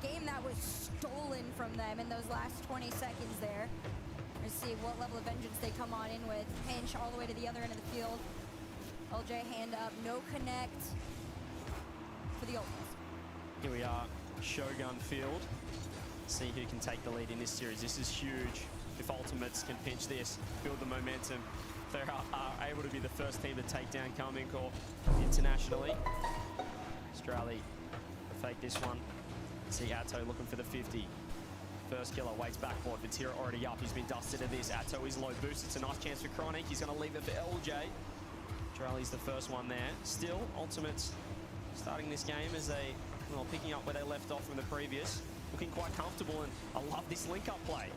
game that was stolen from them in those last 20 seconds there. Let's see what level of vengeance they come on in with. Pinch all the way to the other end of the field. LJ hand up, no connect for the Ultimates. Here we are, Shogun Field. See who can take the lead in this series. This is huge. If Ultimates can pinch this, build the momentum, they are able to be the first team to take down Karmine Corp internationally. Australia fake this one. See Atto looking for the 50. First killer waits backboard. Vatira already up. He's been dusted to this. Atto is low boost. It's a nice chance for Chronic. He's going to leave it for LJ. Australia's the first one there. Still, Ultimates starting this game as they, well, picking up where they left off from the previous. Looking quite comfortable, and I love this link-up play.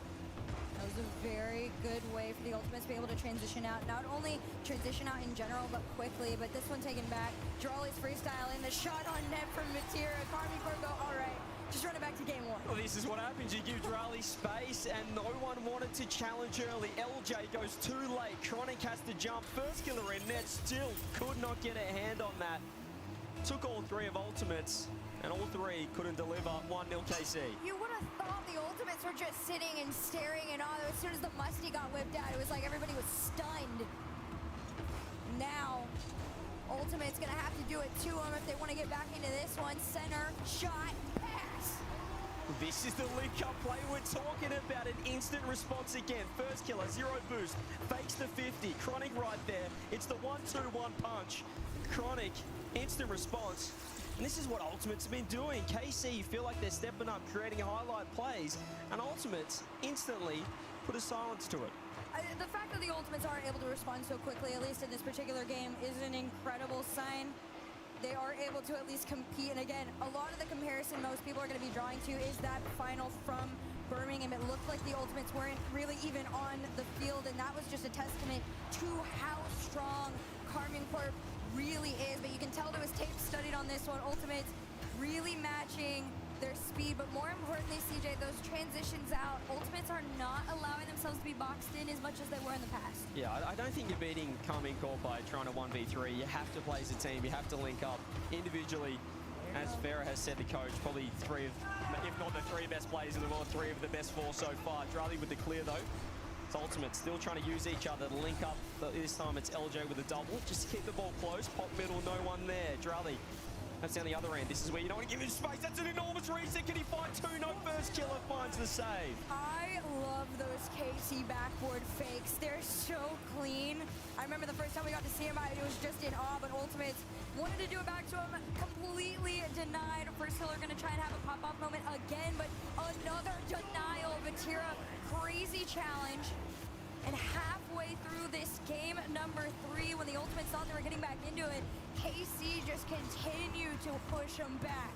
That was a very good way for the Ultimates to be able to transition out. Not only transition out in general, but quickly. But this one taken back. Jrawley's freestyle in the shot on net from Vatira. Karmine Corp go, all right, just run it back to game one. Well, this is what happens. You give Jrawley space, and no one wanted to challenge early. LJ goes too late. Chronic has to jump. First killer in net, still could not get a hand on that. Took all three of Ultimates, and all three couldn't deliver. 1-0 KC. You would have thought the Ultimates were just sitting and staring in awe. As soon as the Musty got whipped out, it was like everybody was stunned. Now, Ultimate's gonna have to do it to them if they want to get back into this one. Center, shot, pass. This is the link-up play we're talking about. An instant response again. First killer, 0 boost, fakes the 50. Chronic right there. It's the 1-2-1 punch. Chronic, instant response. And this is what Ultimates have been doing. KC feel like they're stepping up, creating highlight plays, and Ultimates instantly put a silence to it. The fact that the Ultimates are able to respond so quickly, at least in this particular game, is an incredible sign. They are able to at least compete. And again, a lot of the comparison most people are going to be drawing to is that final from Birmingham. It looked like the Ultimates weren't really even on the field, and that was just a testament to how strong Karmine Corp really is. But you can tell there was tape studied on this one. Ultimates really matching their speed, but more importantly, CJ, those transitions out, Ultimates are not allowing themselves to be boxed in as much as they were in the past. Yeah, I don't think you're beating Karmine Corp by trying to 1v3. You have to play as a team. You have to link up individually. As Farah has said, the coach, probably three of, if not the three best players in the world, three of the best four so far. Drali with the clear, though. It's Ultimate still trying to use each other to link up. But this time it's LJ with a double. Just to keep the ball close. Pop middle, no one there. Drali. That's down the other end. This is where you don't want to give him space. That's an enormous reset. Can he find two? No, first killer finds the save. I love those KC backboard fakes. They're so clean. I remember the first time we got to see him, it was just in awe, but Ultimates wanted to do it back to him, completely denied. First killer going to try and have a pop-off moment again, but another denial. Vatira, crazy challenge. And halfway through this game number 3, when the Ultimates thought they were getting back into it, KC just continued to push them back.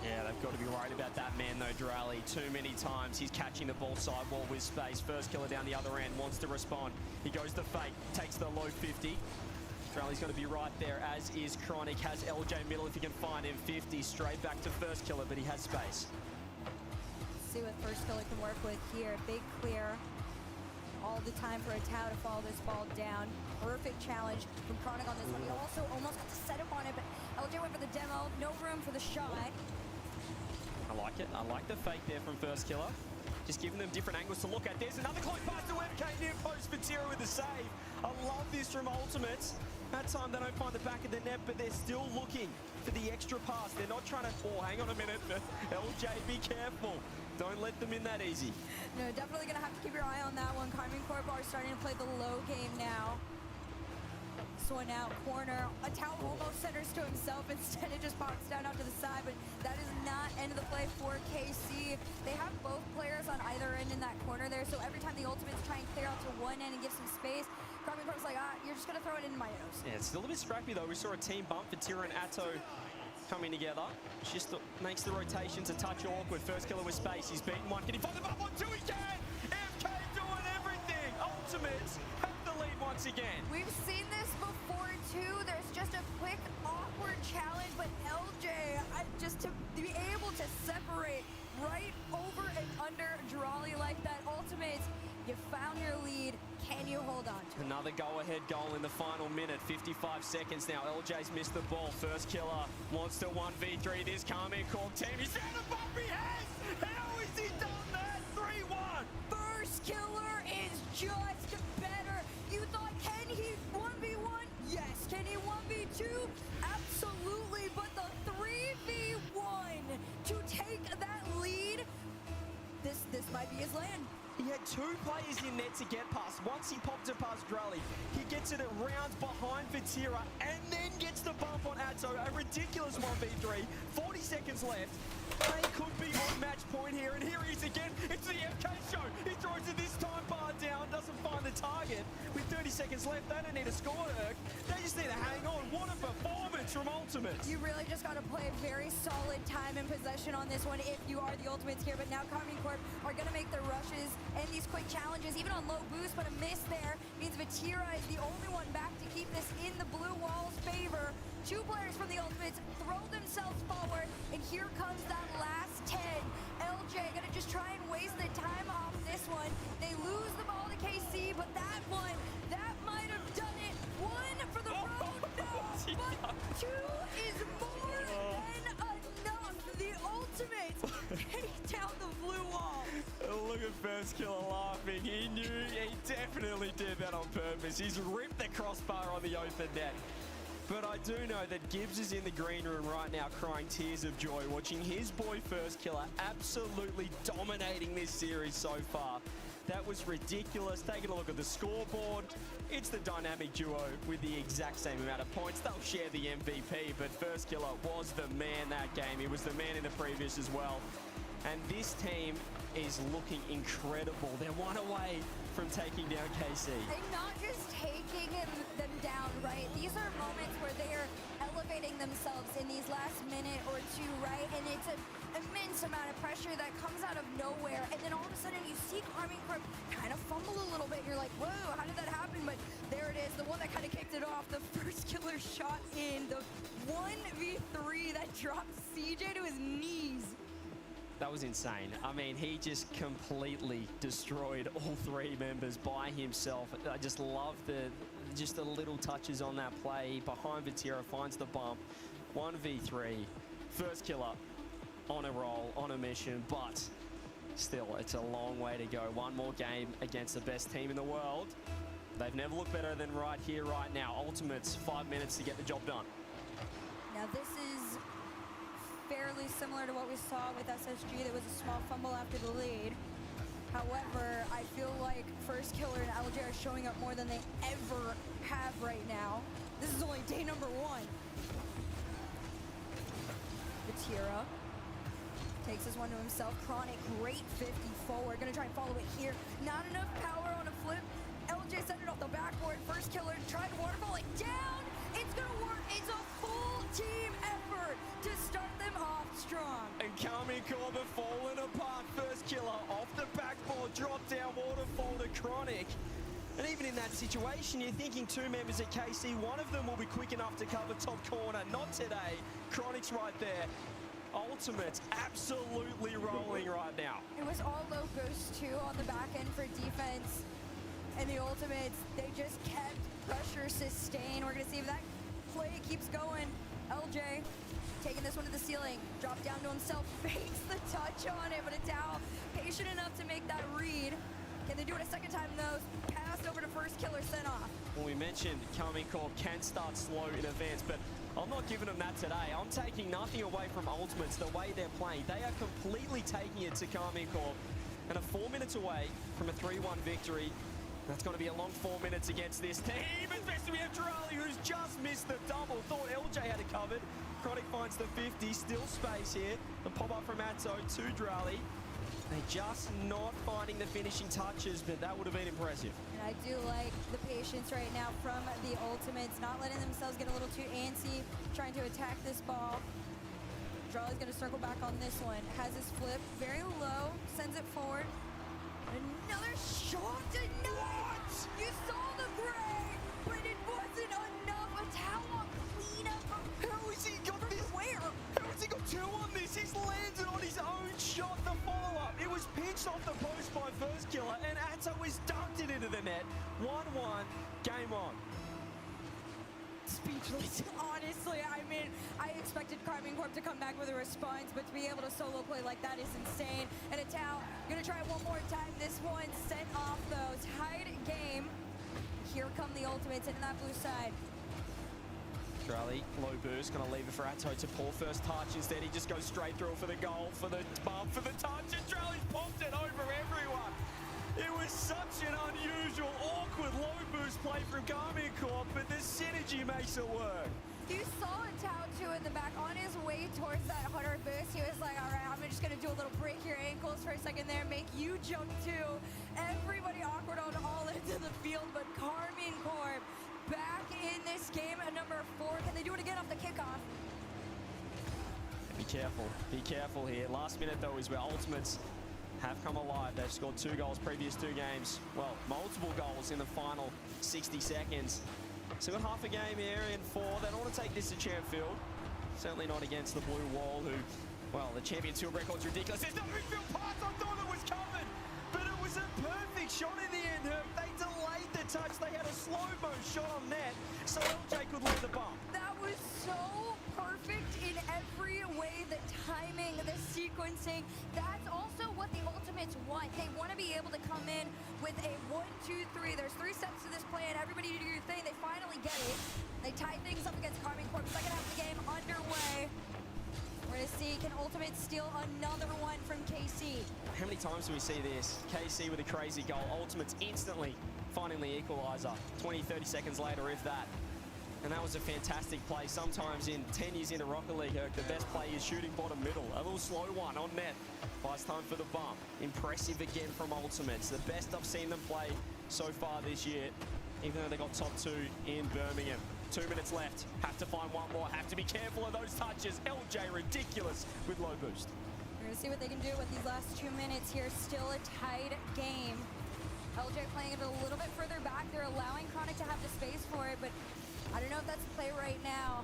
Yeah, they've got to be worried about that man, though, Drali. Too many times he's catching the ball sidewall with space. First killer down the other end, wants to respond. He goes to fake, takes the low 50. Drali's going to be right there, as is Chronic. Has LJ middle if he can find him. 50, straight back to first killer, but he has space. Let's see what first killer can work with here. Big clear. All the time for a Tau to follow this ball down. Perfect challenge from Chronic on this one. He also almost got to set up on it, but LJ went for the demo. No room for the shot. I like it. I like the fake there from first killer. Just giving them different angles to look at. There's another close pass to MK near post. Vatira with the save. I love this from Ultimates. That time they don't find the back of the net, but they're still looking for the extra pass. They're not trying to, oh, hang on a minute. LJ, be careful. Don't let them in that easy. No, definitely going to have to keep your eye on that one. Karmine Corp are starting to play the low game now. Swing out, corner. A Tau almost centers to himself. Instead, it just pops down out to the side, but that is not end of the play for KC. They have both players on either end in that corner there, so every time the Ultimates try and clear out to one end and give some space, Karmine Corp's like, you're just going to throw it into my nose. Yeah, it's still a bit scrappy, though. We saw a team bump for Tira and Atto coming together. Just makes the rotations a touch awkward. First killer with space. He's beaten one. Can he find the bump on two? He can! MK doing everything! Ultimates have the lead once again. We've seen this before, too. There's just a quick, awkward challenge, but LJ, just to be able to separate right over and under Drali like that. Ultimates, you found your lead. Can you hold on to it? Another go-ahead goal in the final minute. 55 seconds now. LJ's missed the ball. First killer wants to 1v3 this Karmine Corp team. He's down the bump. He two players in net to get past. Once he popped it past Drally, he gets it around behind Vatira and then gets the bump on Atto. A ridiculous 1v3. 40 seconds left. They could be on match point here, and here he is again. It's the MK show. He throws it this time, bar down, doesn't find the target. With 30 seconds left, they don't need a score, Erk. They just need to hang on. What a performance from Ultimates. You really just got to play very solid time and possession on this one if you are the Ultimates here. But now Karmine Corp are going to make the rushes and these quick challenges, even on low boost, but a miss there means Vatira is the only one back to keep this in the blue wall's favor. Two players from the Ultimates throw themselves forward, and here comes that last 10. LJ gonna just try and waste the time off this one. They lose the ball to KC, but that one, that might have done it. One for the road, no, but two is more than enough. The Ultimates take down the blue wall. Look at First Killer laughing. He knew, he definitely did that on purpose. He's ripped the crossbar on the open net. But I do know that Gibbs is in the green room right now crying tears of joy, watching his boy First Killer absolutely dominating this series so far. That was ridiculous. Taking a look at the scoreboard, it's the dynamic duo with the exact same amount of points. They'll share the MVP, but First Killer was the man that game. He was the man in the previous as well. And this team is looking incredible. They're one away from taking down KC. And not just taking them down, right? These are moments where they are elevating themselves in these last minute or two, right? And it's an immense amount of pressure that comes out of nowhere. And then all of a sudden you see Karmine Corp kind of fumble a little bit. You're like, whoa, how did that happen? But there it is, the one that kind of kicked it off. The First Killer shot in, the 1v3 that dropped CJ to his knees. That was insane. I mean, he just completely destroyed all three members by himself. I just love the little touches on that play. Behind Vatira, finds the bump. 1v3. First Killer on a roll, on a mission, but still, it's a long way to go. One more game against the best team in the world. They've never looked better than right here, right now. Ultimates, 5 minutes to get the job done. Now this is fairly similar to what we saw with SSG. There was a small fumble after the lead. However, I feel like First Killer and LJ are showing up more than they ever have right now. This is only day number 1. Vatira takes this one to himself. Chronic, great 50 forward. Gonna try and follow it here. Not enough power on a flip. LJ sent it off the backboard. First Killer tried to waterfall it down. It's gonna work. It's a full team effort to start them off strong. And Karmine Corp have fallen apart. First Killer off the backboard, drop down waterfall to Chronic. And even in that situation, you're thinking two members at KC, one of them will be quick enough to cover top corner. Not today. Chronic's right there. Ultimates absolutely rolling right now. It was all low boost too on the back end for defense. And the Ultimates, they just kept pressure sustained. We're gonna see if that play keeps going. LJ taking this one to the ceiling, drop down to himself, fakes the touch on it, but Atao patient enough to make that read. Can they do it a second time though? Passed over to First Killer, sent off. Well, we mentioned Karmine Corp can start slow in advance, but I'm not giving them that today. I'm taking nothing away from Ultimates, the way they're playing. They are completely taking it to Karmine Corp, and are 4 minutes away from a 3-1 victory. That's going to be a long 4 minutes against this team, especially we have Drally, who's just missed the double. Thought LJ had it covered. Chronic finds the 50, still space here. The pop-up from Atto to Drally. They're just not finding the finishing touches, but that would have been impressive. And I do like the patience right now from the Ultimates, not letting themselves get a little too antsy, trying to attack this ball. Drally's going to circle back on this one. Has his flip very low, sends it forward. Another shot denied! You saw the gray, but it wasn't enough. A towel cleanup. How has he got this? Where? How has he got two on this? He's landed on his own shot, the follow-up. It was pinched off the post by First Killer, and Atto has dunked it into the net. 1-1, game on. Speechless, honestly. I mean, I expected Karmine Corp to come back with a response, but to be able to solo play like that is insane. And Atao gonna try it one more time. This one sent off though. Tied game. Here come the Ultimates into that blue side. Drally, low boost, gonna leave it for Atto to pull first touch. Instead, he just goes straight through for the goal, for the bump, for the touch, and Drally's popped it over everyone. It was such an unusual, awkward low boost play from Karmine Corp, but the synergy makes it work. You saw Tao 2 in the back on his way towards that 100 boost. He was like, all right, I'm just going to do a little break your ankles for a second there, make you jump too. Everybody awkward on all ends of the field, but Karmine Corp back in this game at number 4. Can they do it again off the kickoff? Be careful here. Last minute though is where Ultimates have come alive. They've scored 2 goals previous 2 games. Well, multiple goals in the final 60 seconds. So we've got half a game here in 4. They don't want to take this to Champfield. Certainly not against the Blue Wall, who, well, the championship record's ridiculous. There's no midfield pass. I thought it was covered, but it was a perfect shot in the end. They delayed the touch. They had a slow-mo shot on net, so LJ could leave the bump. That was so perfect in every way. The timing, the sequencing. That's also what the Ultimates want. They want to be able to come in with a 1, 2, 3. There's 3 steps to this play, and everybody do your thing. They finally get it. They tie things up against Karmine Corp. Second half of the game underway. We're going to see, can Ultimates steal another one from KC? How many times do we see this? KC with a crazy goal. Ultimates instantly finding the equalizer. 20, 30 seconds later, if that. And that was a fantastic play. Sometimes in 10 years into Rocket League, Herc, the best play is shooting bottom middle. A little slow one on net. Buys time for the bump. Impressive again from Ultimates. The best I've seen them play so far this year, even though they got top 2 in Birmingham. 2 minutes left. Have to find one more. Have to be careful of those touches. LJ ridiculous with low boost. We're going to see what they can do with these last 2 minutes here. Still a tied game. LJ playing it a little bit further back. They're allowing Chronic to have the space for it, but I don't know if that's the play right now.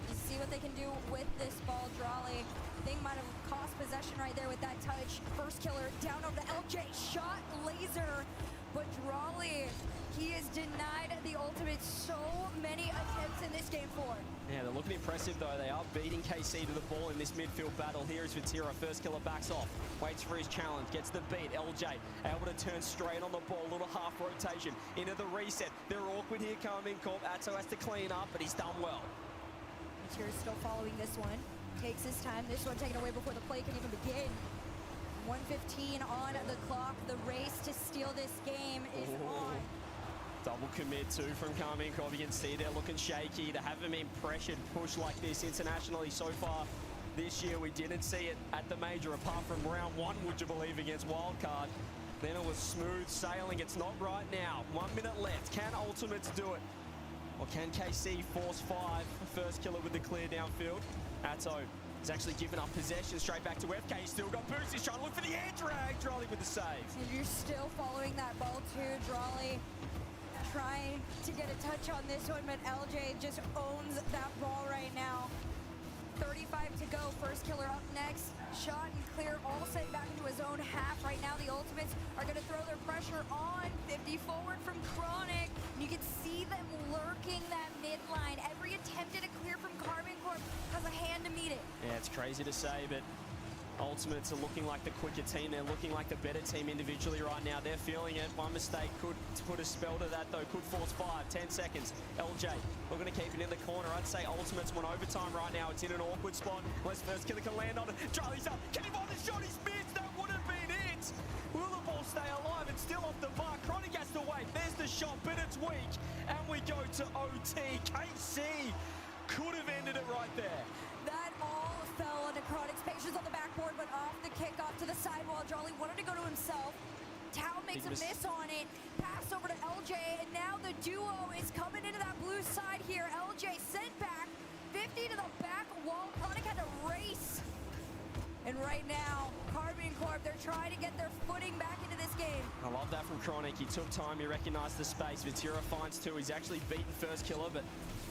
You see what they can do with this ball. Drawley, thing might have cost possession right there with that touch. First killer down over to LJ. Shot laser, but Drawley, he has denied the Ultimate so many attempts in this game 4. Yeah, they're looking impressive though. They are beating KC to the ball in this midfield battle. Here is Vatira. First killer backs off. Waits for his challenge. Gets the beat. LJ able to turn straight on the ball. Little half rotation into the reset. They're awkward here coming. Corp. Atto has to clean up, but he's done well. Vatira still following this one. Takes his time. This one taken away before the play can even begin. 1:15 on the clock. The race to steal this game is on. Double commit too from Karmine Corp. You can see they're looking shaky. They haven't been pressured, pushed like this internationally so far this year. We didn't see it at the major apart from round 1, would you believe, against Wildcard. Then it was smooth sailing. It's not right now. 1 minute left. Can Ultimates do it? Or can KC force 5? First killer with the clear downfield. Atto has actually given up possession straight back to FK. He's still got boost. He's trying to look for the air drag. Drawley with the save. And you're still following that ball too. Drawley trying to get a touch on this one, but LJ just owns that ball right now. 35 to go. First killer up next. Shot and clear, all set back into his own half. Right now, the Ultimates are going to throw their pressure on. 50 forward from Chronic. And you can see them lurking that midline. Every attempt at a clear from Karmine Corp has a hand to meet it. Yeah, it's crazy to say, but Ultimates are looking like the quicker team. They're looking like the better team individually right now. They're feeling it. One mistake could put a spell to that, though. Could force 5, 10 seconds. LJ, we're going to keep it in the corner. I'd say Ultimates want overtime right now. It's in an awkward spot. Unless first killer can land on it. Charlie's up. Can he find the shot? He's missed. That would have been it. Will the ball stay alive? It's still off the mark. Chronic has to wait. There's the shot, but it's weak. And we go to OT. KC could have ended it right there. That all fell into Chronic's patience on the backboard, but off the kickoff to the sidewall. Drawley wanted to go to himself. Tao makes a miss on it. Pass over to LJ, and now the duo is coming into that blue side here. LJ sent back, 50 to the back wall. Chronic had to race. And right now, Karmine Corp, they're trying to get their footing back into this game. I love that from Chronic. He took time, he recognized the space. Vatira finds 2. He's actually beaten first killer, but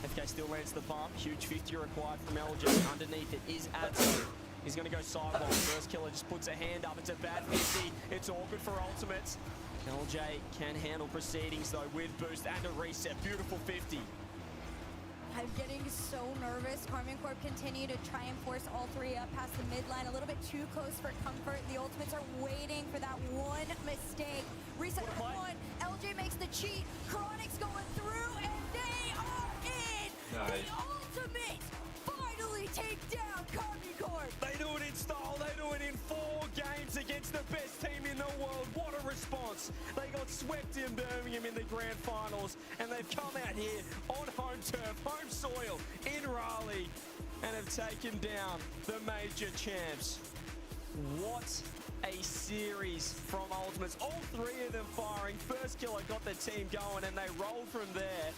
FK still lands the bump. Huge 50 required from LJ. Underneath it is Atto. He's going to go sidewall. First killer just puts a hand up. It's a bad 50. It's all good for Ultimates. LJ can handle proceedings, though, with boost and a reset. Beautiful 50. I'm getting so nervous. Karmine Corp continue to try and force all 3 up past the midline. A little bit too close for comfort. The Ultimates are waiting for that one mistake. Reset number 1. LJ makes the cheat. Chronic's going through, and they are in. Nice. The Ultimates finally take down Karmine Corp. They do it in style. They do it in 4 games against against the best team in the world. What a response. They got swept in Birmingham in the grand finals, and they've come out here on home turf, home soil, in Raleigh, and have taken down the major champs. What a series from Ultimates. All three of them firing. First killer got the team going, and they rolled from there.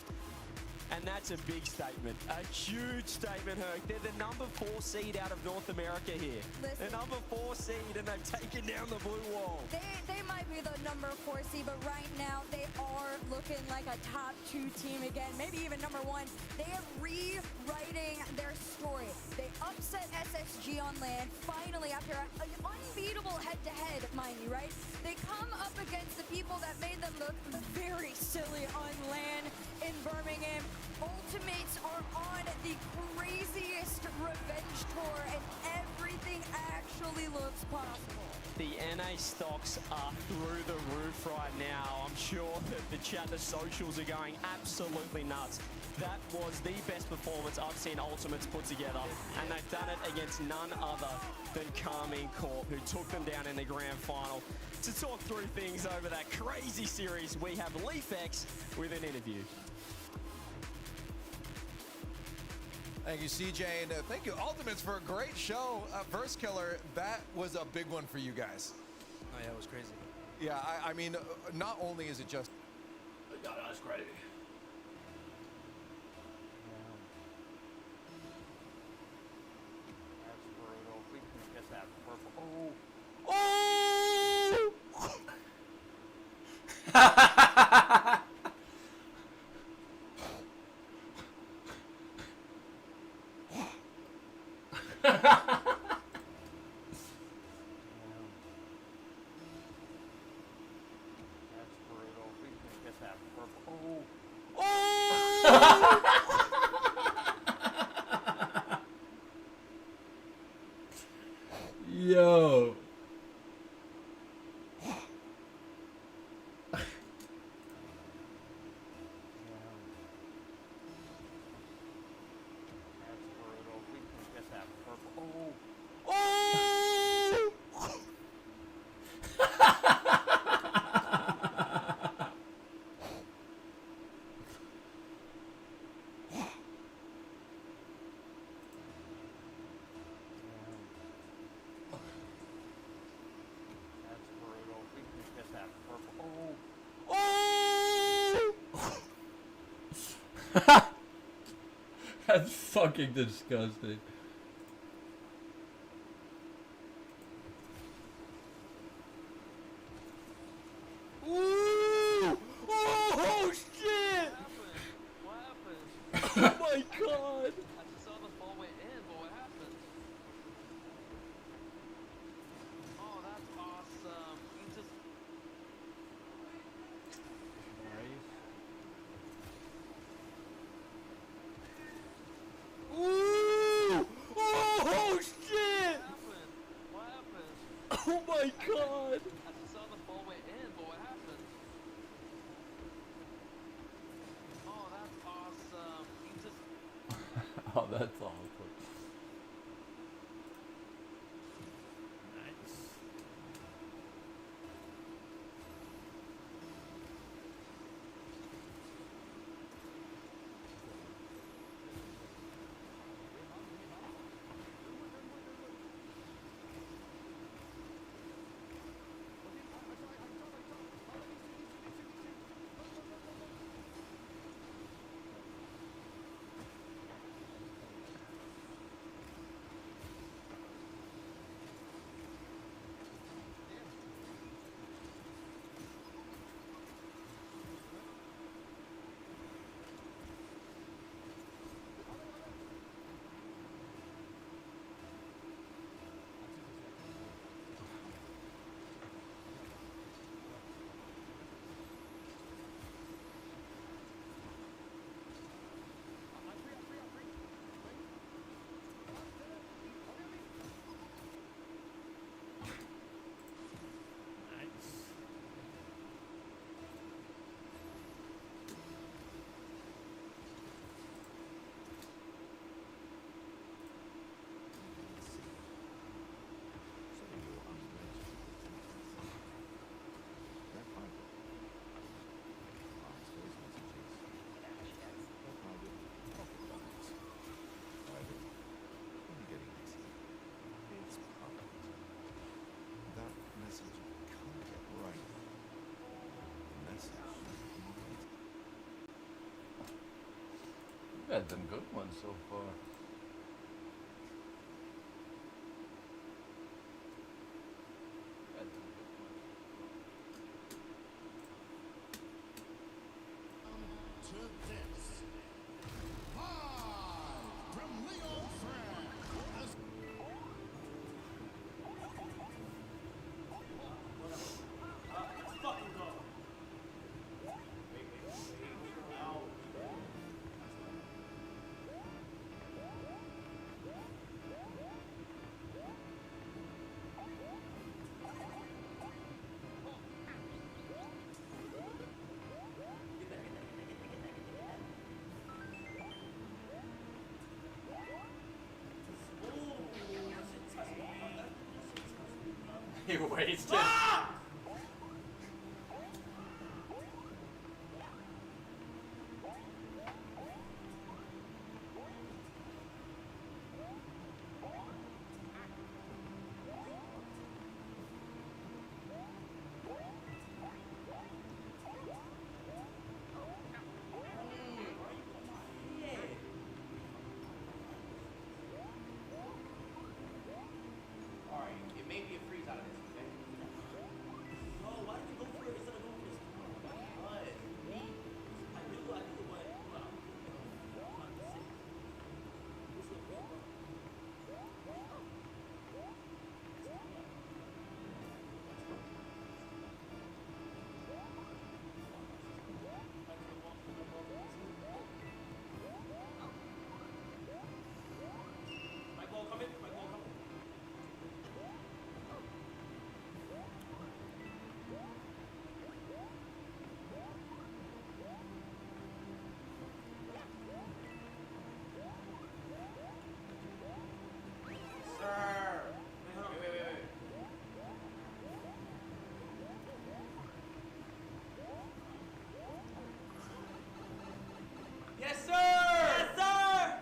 And that's a big statement, a huge statement, Herc. They're the number 4 seed out of North America here. Listen, the number 4 seed, and they've taken down the blue wall. They might be the number 4 seed, but right now they are looking like a top 2 team again, maybe even number 1. They are rewriting their story. They upset SSG on land, finally, after an unbeatable head-to-head, mind you, right? They come up against the people that made them look very silly on land in Birmingham. Ultimates are on the craziest revenge tour, and everything actually looks possible. The NA stocks are through the roof right now. I'm sure that the chat, the socials are going absolutely nuts. That was the best performance I've seen Ultimates put together, and they've done it against none other than Karmine Corp, who took them down in the grand final. To talk through things over that crazy series, we have LeafX with an interview. Thank you, CJ, and thank you, Ultimates, for a great show. First Killer, that was a big one for you guys. Oh yeah, it was crazy. Yeah, I mean, not only is it just... Yeah, that was crazy. That's brutal. If we can get that purple. Oh! That's brutal. If we can get that purple. Yo. That's brutal. If we can get that purple. That's brutal. If we can get that purple. That's fucking disgusting. Ooh! Oh, shit! What happened? Oh, my God! I just saw the ball went in, but what happened? Oh, that's awesome. You just... Ooh! Oh, shit! What happened? Oh, my God! I just saw the ball went in, but what happened? Oh, that's awesome. You just... Oh, that's awful. had some good ones so far. Had some good ones. To this. Live from Leo France. He wasted. Alright, it may be a freeze out of this, okay? No, why did you go for it instead of going for this? What? Me? I knew what. My ball coming, my ball coming. Sir! Wait. Yes, sir! Yes, sir!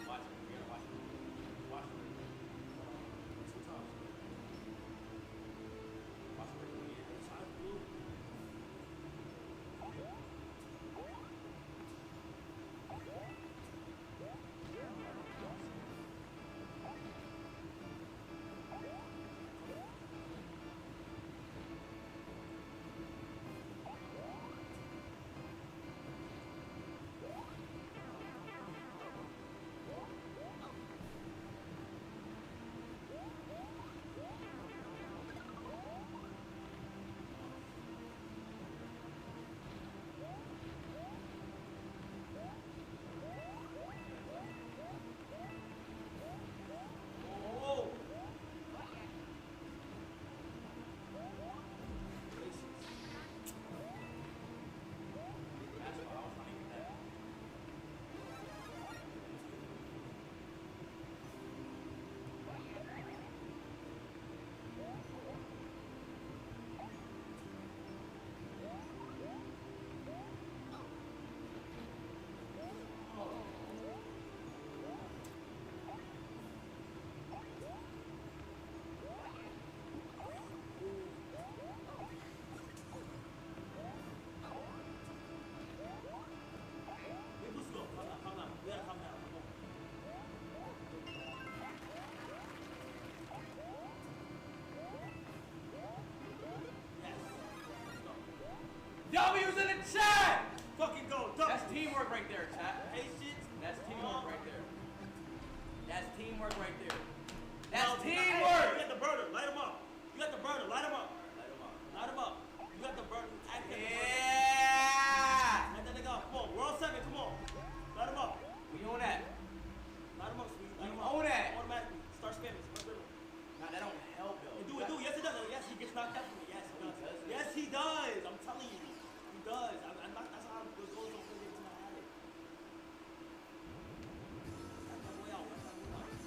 Watch it. We gotta watch it. Watch it. Two times. Watch it. Yeah, side blue. Oh! That's why I was trying to get that. Wait, who's slow? Calm down. We gotta calm down. Come on. Yes. Let's go. W's in the chat! Fucking go. That's teamwork right there, chat. Patience. That's teamwork right there. That's teamwork right there. No, That's hey, teamwork! you got the burner. Light him up. You got the burner. Light him up. Light 'em up. Light him up. You got the burner. Act like the burner. Yeah! Light that nigga up. Come on. We're all 7. Come on. Light him up. We on that. Light him up, sweet. Light him You up. own that. Automatically. Start spamming. Start spamming. Nah, that don't help though. Do it. Yes, it does. Yes, he gets knocked out from it. Yes, he does. doesn't. Yes, he does. I'm telling you. He does. I'm not, that's how it goes over into my habit. That's my way out. That's my way out.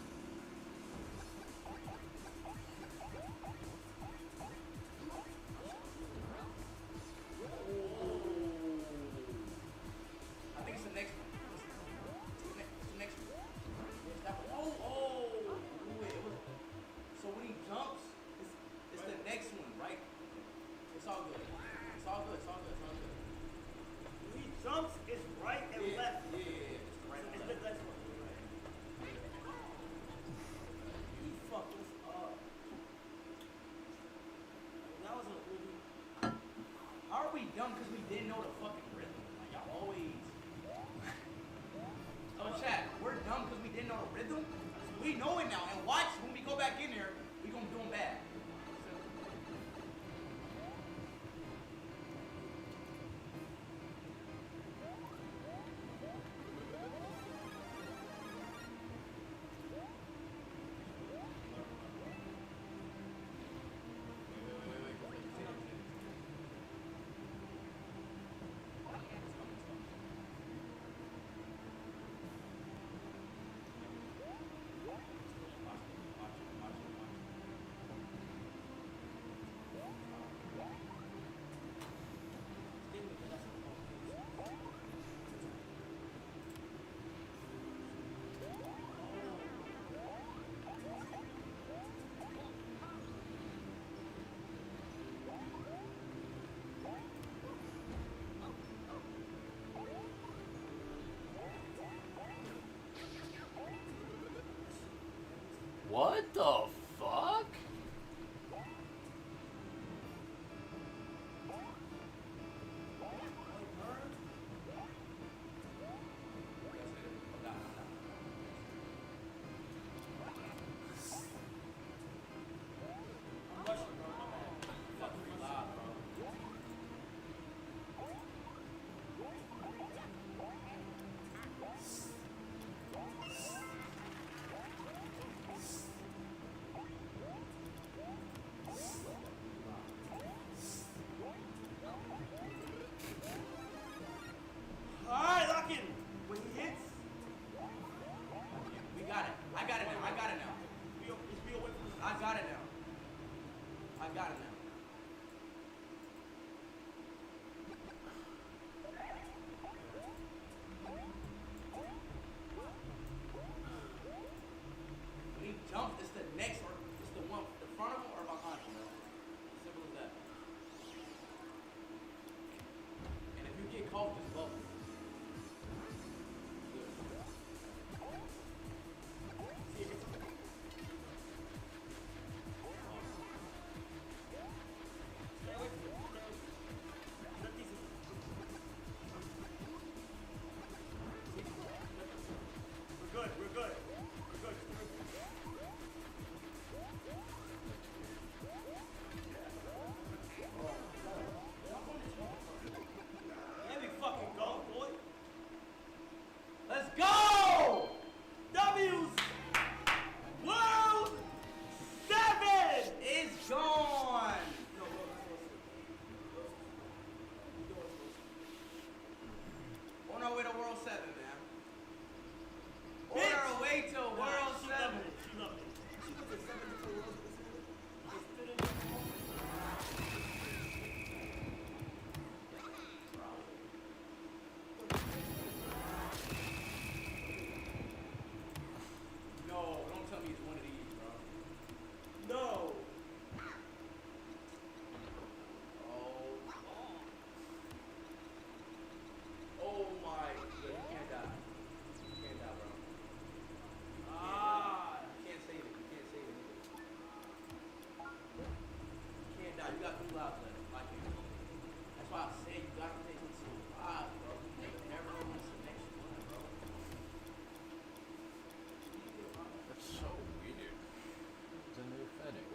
all good. It's all good. It's all good. It's all good. When he jumps, it's right and left. Yeah. It's right and It's left. that's what you're right. He fucked us up. That was a really. How are we dumb because we didn't know the fucking rhythm? Like, y'all always. Oh, chat, we're dumb because we didn't know the rhythm? We know it now, and watch when we go back in there, we gonna do them bad. What the fuck? Alright, lock in. When he hits, We got it. I got it now. I got it now. just be away from the I got it now. I got it now. When he jumps, it's the next or it's the one, the front of him or behind him, bro. Simple as that. And if you get caught, just go. Stay away from him. Let these. We're good. We're good. We're good. There we fucking go, boy. Let's go! W's World 7! It's gone! On our way to World 7, man. On our way to World 7. She loved it. She was at 7 before World 7. No, don't tell me it's one of these, bro. No. Oh my. Yeah, you can't die. You can't die, bro. Ah. You can't save it. You can't save it. You can't die. You got 3 lives left. I can't. That's why I say you got to take it to 5, bro. You never know when it's the next one, bro. That's so weird. It's a new Fennec.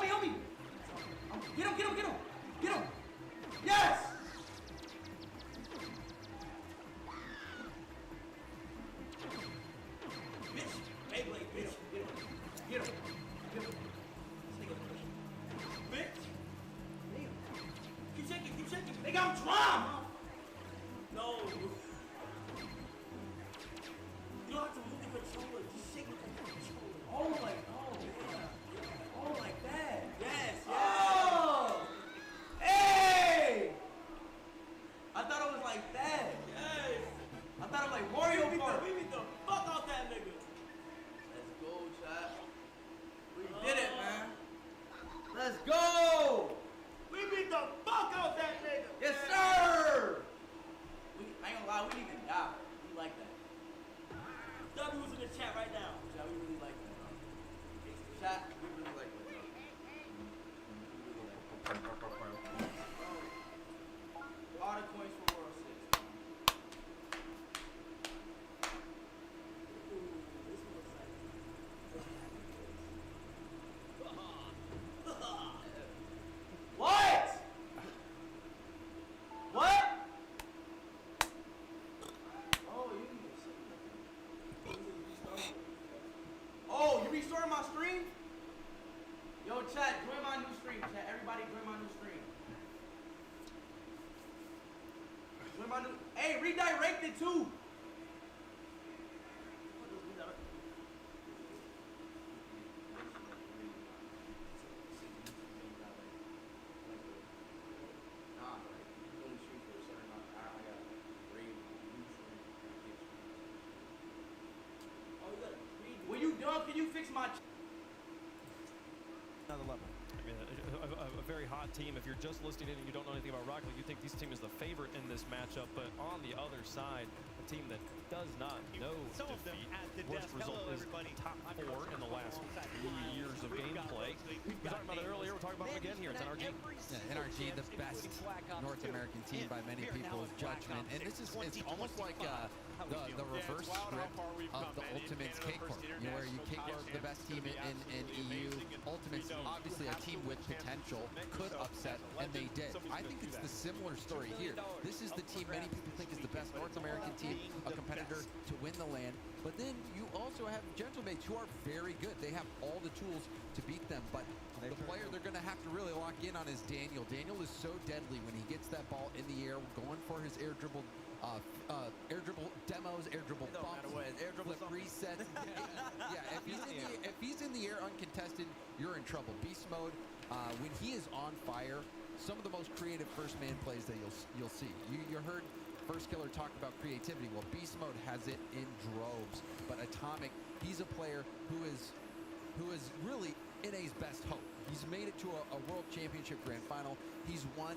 Help me. Get him. Yes! Bitch. Beyblade, bitch. Get him. This nigga push. Bitch. Damn. Keep shaking. Nigga, I'm drunk. No. You don't have to move the controller. Just shake it like the controller. Oh, like that. Yes. Oh! Hey! I thought it was like that. Yes. I thought it was like Mario Kart. We beat the fuck out that nigga. Let's go, chat. We did it, man. Let's go! We beat the fuck out that nigga. Yes, sir! I ain't gonna lie, we didn't even die. We like that. W's in the chat right now. Chat, we really like that, bro. Chat, we really like that, bro. All the coins for World 6. What? What? Oh, you restarted my stream? Yo, chat, join my new stream. Chat, everybody join my new stream. Join my new. Hey, redirected too. When you done, can you fix my? Another level. I mean, a very hot team. If you're just listening in and you don't know anything about Rocket League, you think this team is the favorite in this matchup. But on the other side, a team that does not know defeat. Worst result is top 4 in the last 3 years of gameplay. We were talking about it earlier. We're talking about it again here. It's NRG. Yeah, NRG, the best North American team by many people's judgment. And this is, it's almost like the reverse script of the Ultimates Cakewalk, where you cakewalk the best team in EU. Ultimates, obviously a team with potential, could upset, and they did. I think it's the similar story here. This is the team many people think is the best North American team, a competitor to win the LAN. But then you also have Gentlemates, who are very good. They have all the tools to beat them, but the player they're going to have to really lock in on is Daniel. Daniel is so deadly when he gets that ball in the air, going for his air dribble demos, air dribble bumps, flip resets. Yeah, if he's in the air uncontested, you're in trouble. Beast mode, when he is on fire, some of the most creative first man plays that you'll see. You heard First Killer talk about creativity. Well, Beast mode has it in droves, but Atomic, he's a player who is really NA's best hope. He's made it to a World Championship Grand Final. He's won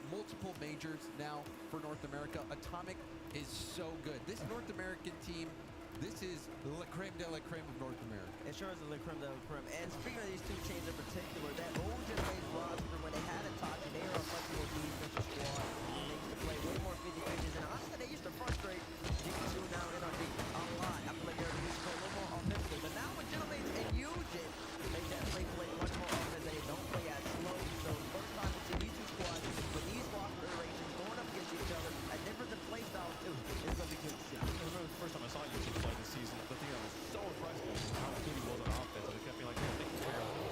multiple majors now for North America. Atomic is so good. This North American team, this is la creme de la creme of North America. It sure is the creme de la creme. And speaking of these two teams in particular, that old Gentlemates roster, when they had Itachi, they were a much more defensive squad. They used to play way more 50-50s, and honestly, they used to frustrate GQ now in NRG a lot. I feel like they're used to play a little more offensively. But now with Gentlemates and Eugen, they definitely play much more offense. They don't play as slow. So the first time we see these two squads with these roster iterations going up against each other, a difference in play style too, it's going to be good to see. I remember the first time I saw Eugen play this season, the thing that was so impressive was how good he was on offense. And it kept me like, man, they can figure out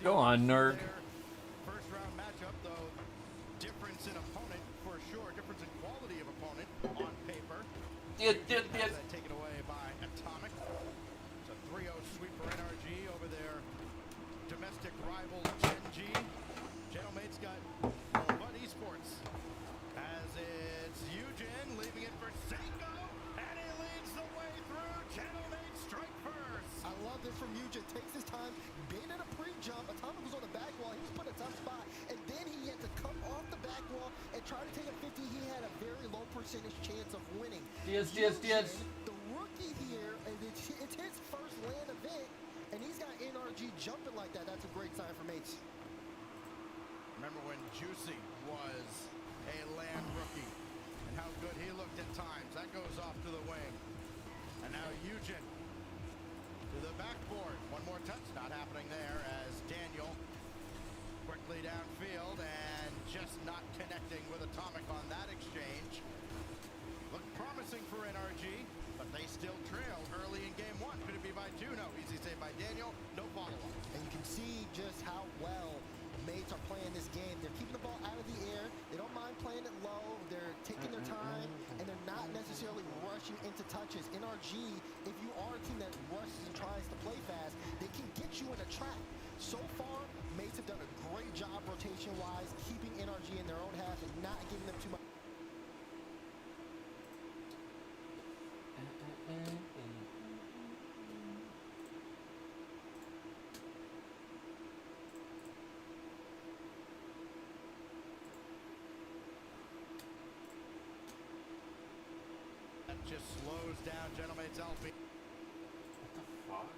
Go on, nerd. First round matchup, though, difference in opponent for sure, difference in quality of opponent on paper. Taken away by Atomic. It's a 3-0 sweep for NRG over their domestic rival Gen G. Gentlemate's got Bud Esports. As it's Eugen leaving it for Seiko, and he leads the way through. Gentlemate strike first. I love this from Eugen. Takes his time, being in a pre-jump. Atomic was on the back wall. He was put in a tough spot, and then he had to come off the back wall and try to take a 50. He had a very low percentage chance of winning. Diaz. The rookie here, and it's his first LAN event, and he's got NRG jumping like that. That's a great sign for mates. Remember when Juicy was a land rookie and how good he looked at times. That goes off to the wing. And now Eugen to the backboard. One more touch, not happening there as Daniel quickly downfield and just not connecting with Atomic on that exchange. Looked promising for NRG, but they still trail early in game one. Could it be by 2? No. Easy save by Daniel. No follow-up. And you can see just how well mates are playing this game. They're keeping the ball out of the air. They don't mind playing it low. They're taking their time, and they're not necessarily rushing into touches. NRG, if you are a team that rushes and tries to play fast, they can get you in a trap. So far, mates have done a great job rotation-wise, keeping NRG in their own half and not giving them too much. That just slows down Gentlemate's LP. Fuck.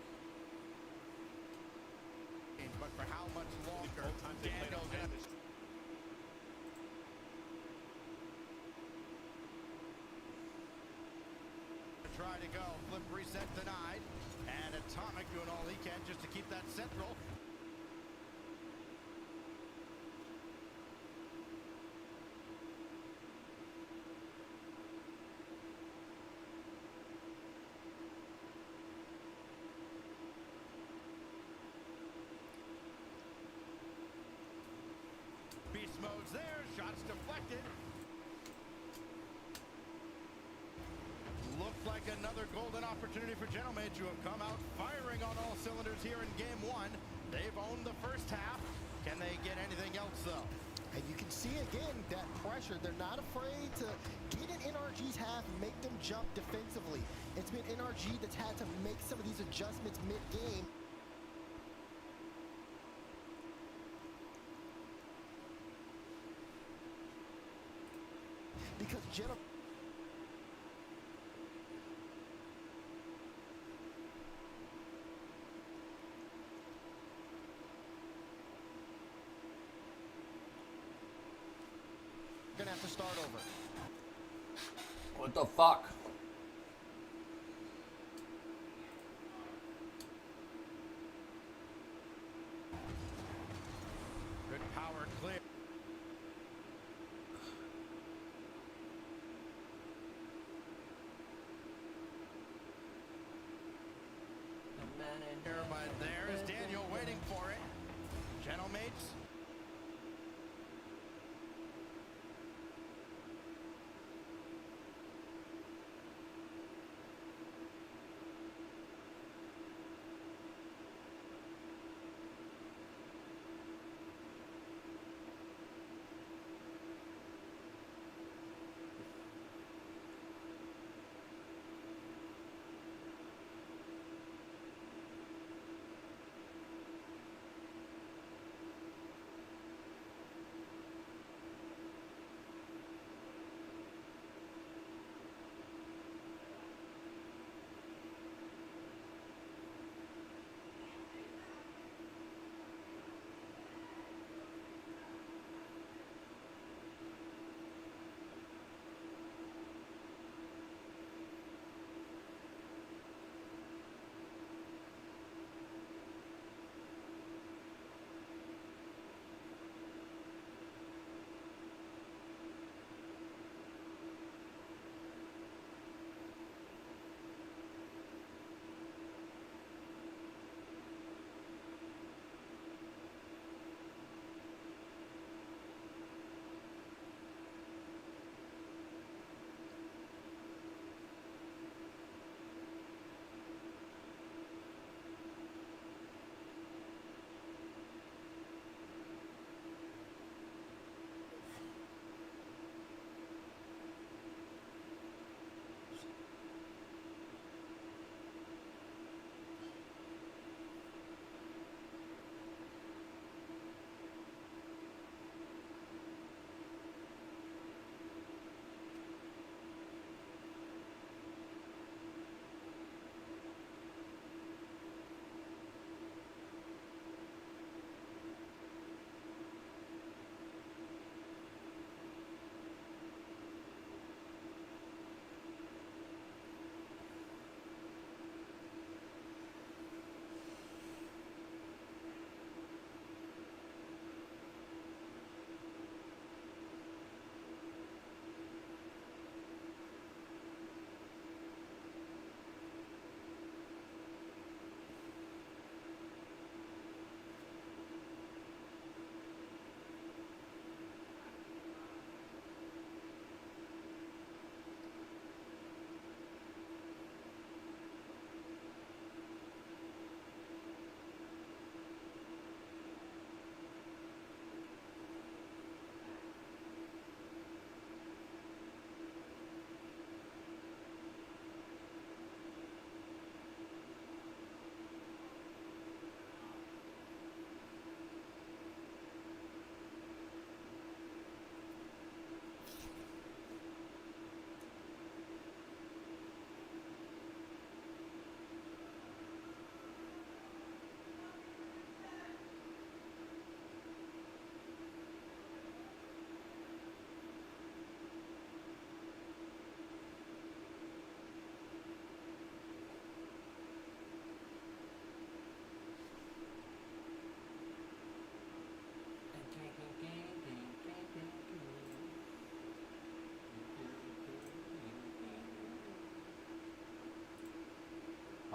But for how much longer? Daniel gonna try to go. Flip reset denied. And Atomic doing all he can just to keep that central. Beast mode's there. Shots deflected. Looked like another golden opportunity for Gentlemate to have come out firing on all cylinders here in game one. They've owned the first half. Can they get anything else, though? And you can see again that pressure. They're not afraid to get in NRG's half and make them jump defensively. It's been NRG that's had to make some of these adjustments mid-game. Because gonna have to start over. What the fuck? Good power clear. But there is Daniel waiting for it. Gentlemates.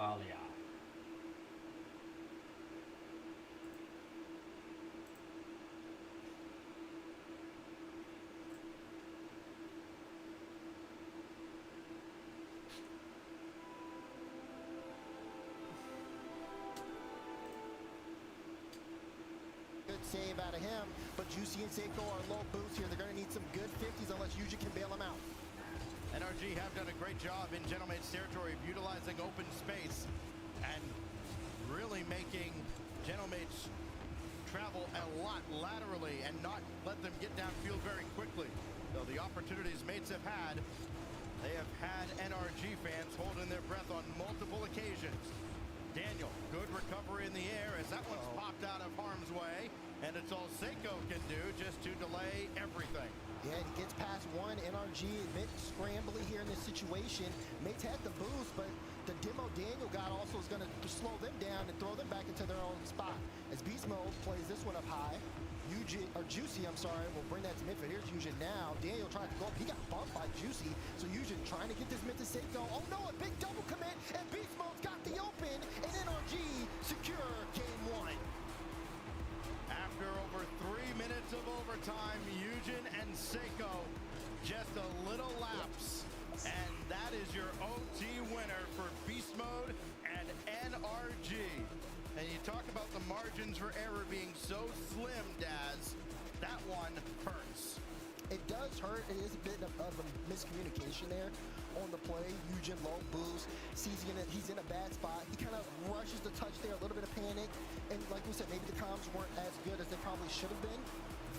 Alia. Good save out of him, but Juicy and Seiko are low boost here. They're going to need some good 50s unless Yuji can bail them out. NRG have done a great job in Gentlemate's territory of utilizing open space and really making Gentlemates travel a lot laterally and not let them get downfield very quickly. Though the opportunities Mates have had, they have had NRG fans holding their breath on multiple occasions. Daniel, good recovery in the air as that one's popped out of harm's way, and it's all Seiko can do just to delay everything. Yeah, he gets past one. NRG a bit scrambly here in this situation. Mates had the boost, but the demo Daniel got also is going to slow them down and throw them back into their own spot. As Beast Mode plays this one up high, Juicy, will bring that to midfield. Here's Yujin now. Daniel trying to go up. He got bumped by Juicy, so Yujin trying to get this mid to Seiko. Oh no, a big double commit, and Beast Mode's got the open, and NRG secure game one. After over 3 minutes of overtime, Yujin and Seiko just a little lapse. And that is your OT winner for Beast Mode and NRG. And you talk about the margins for error being so slim, Daz. That one hurts. It does hurt. It is a bit of a miscommunication there on the play. Yujin low boost, sees he's in a bad spot. He kind of rushes the touch there, a little bit of panic. And like we said, maybe the comms weren't as good as they probably should have been.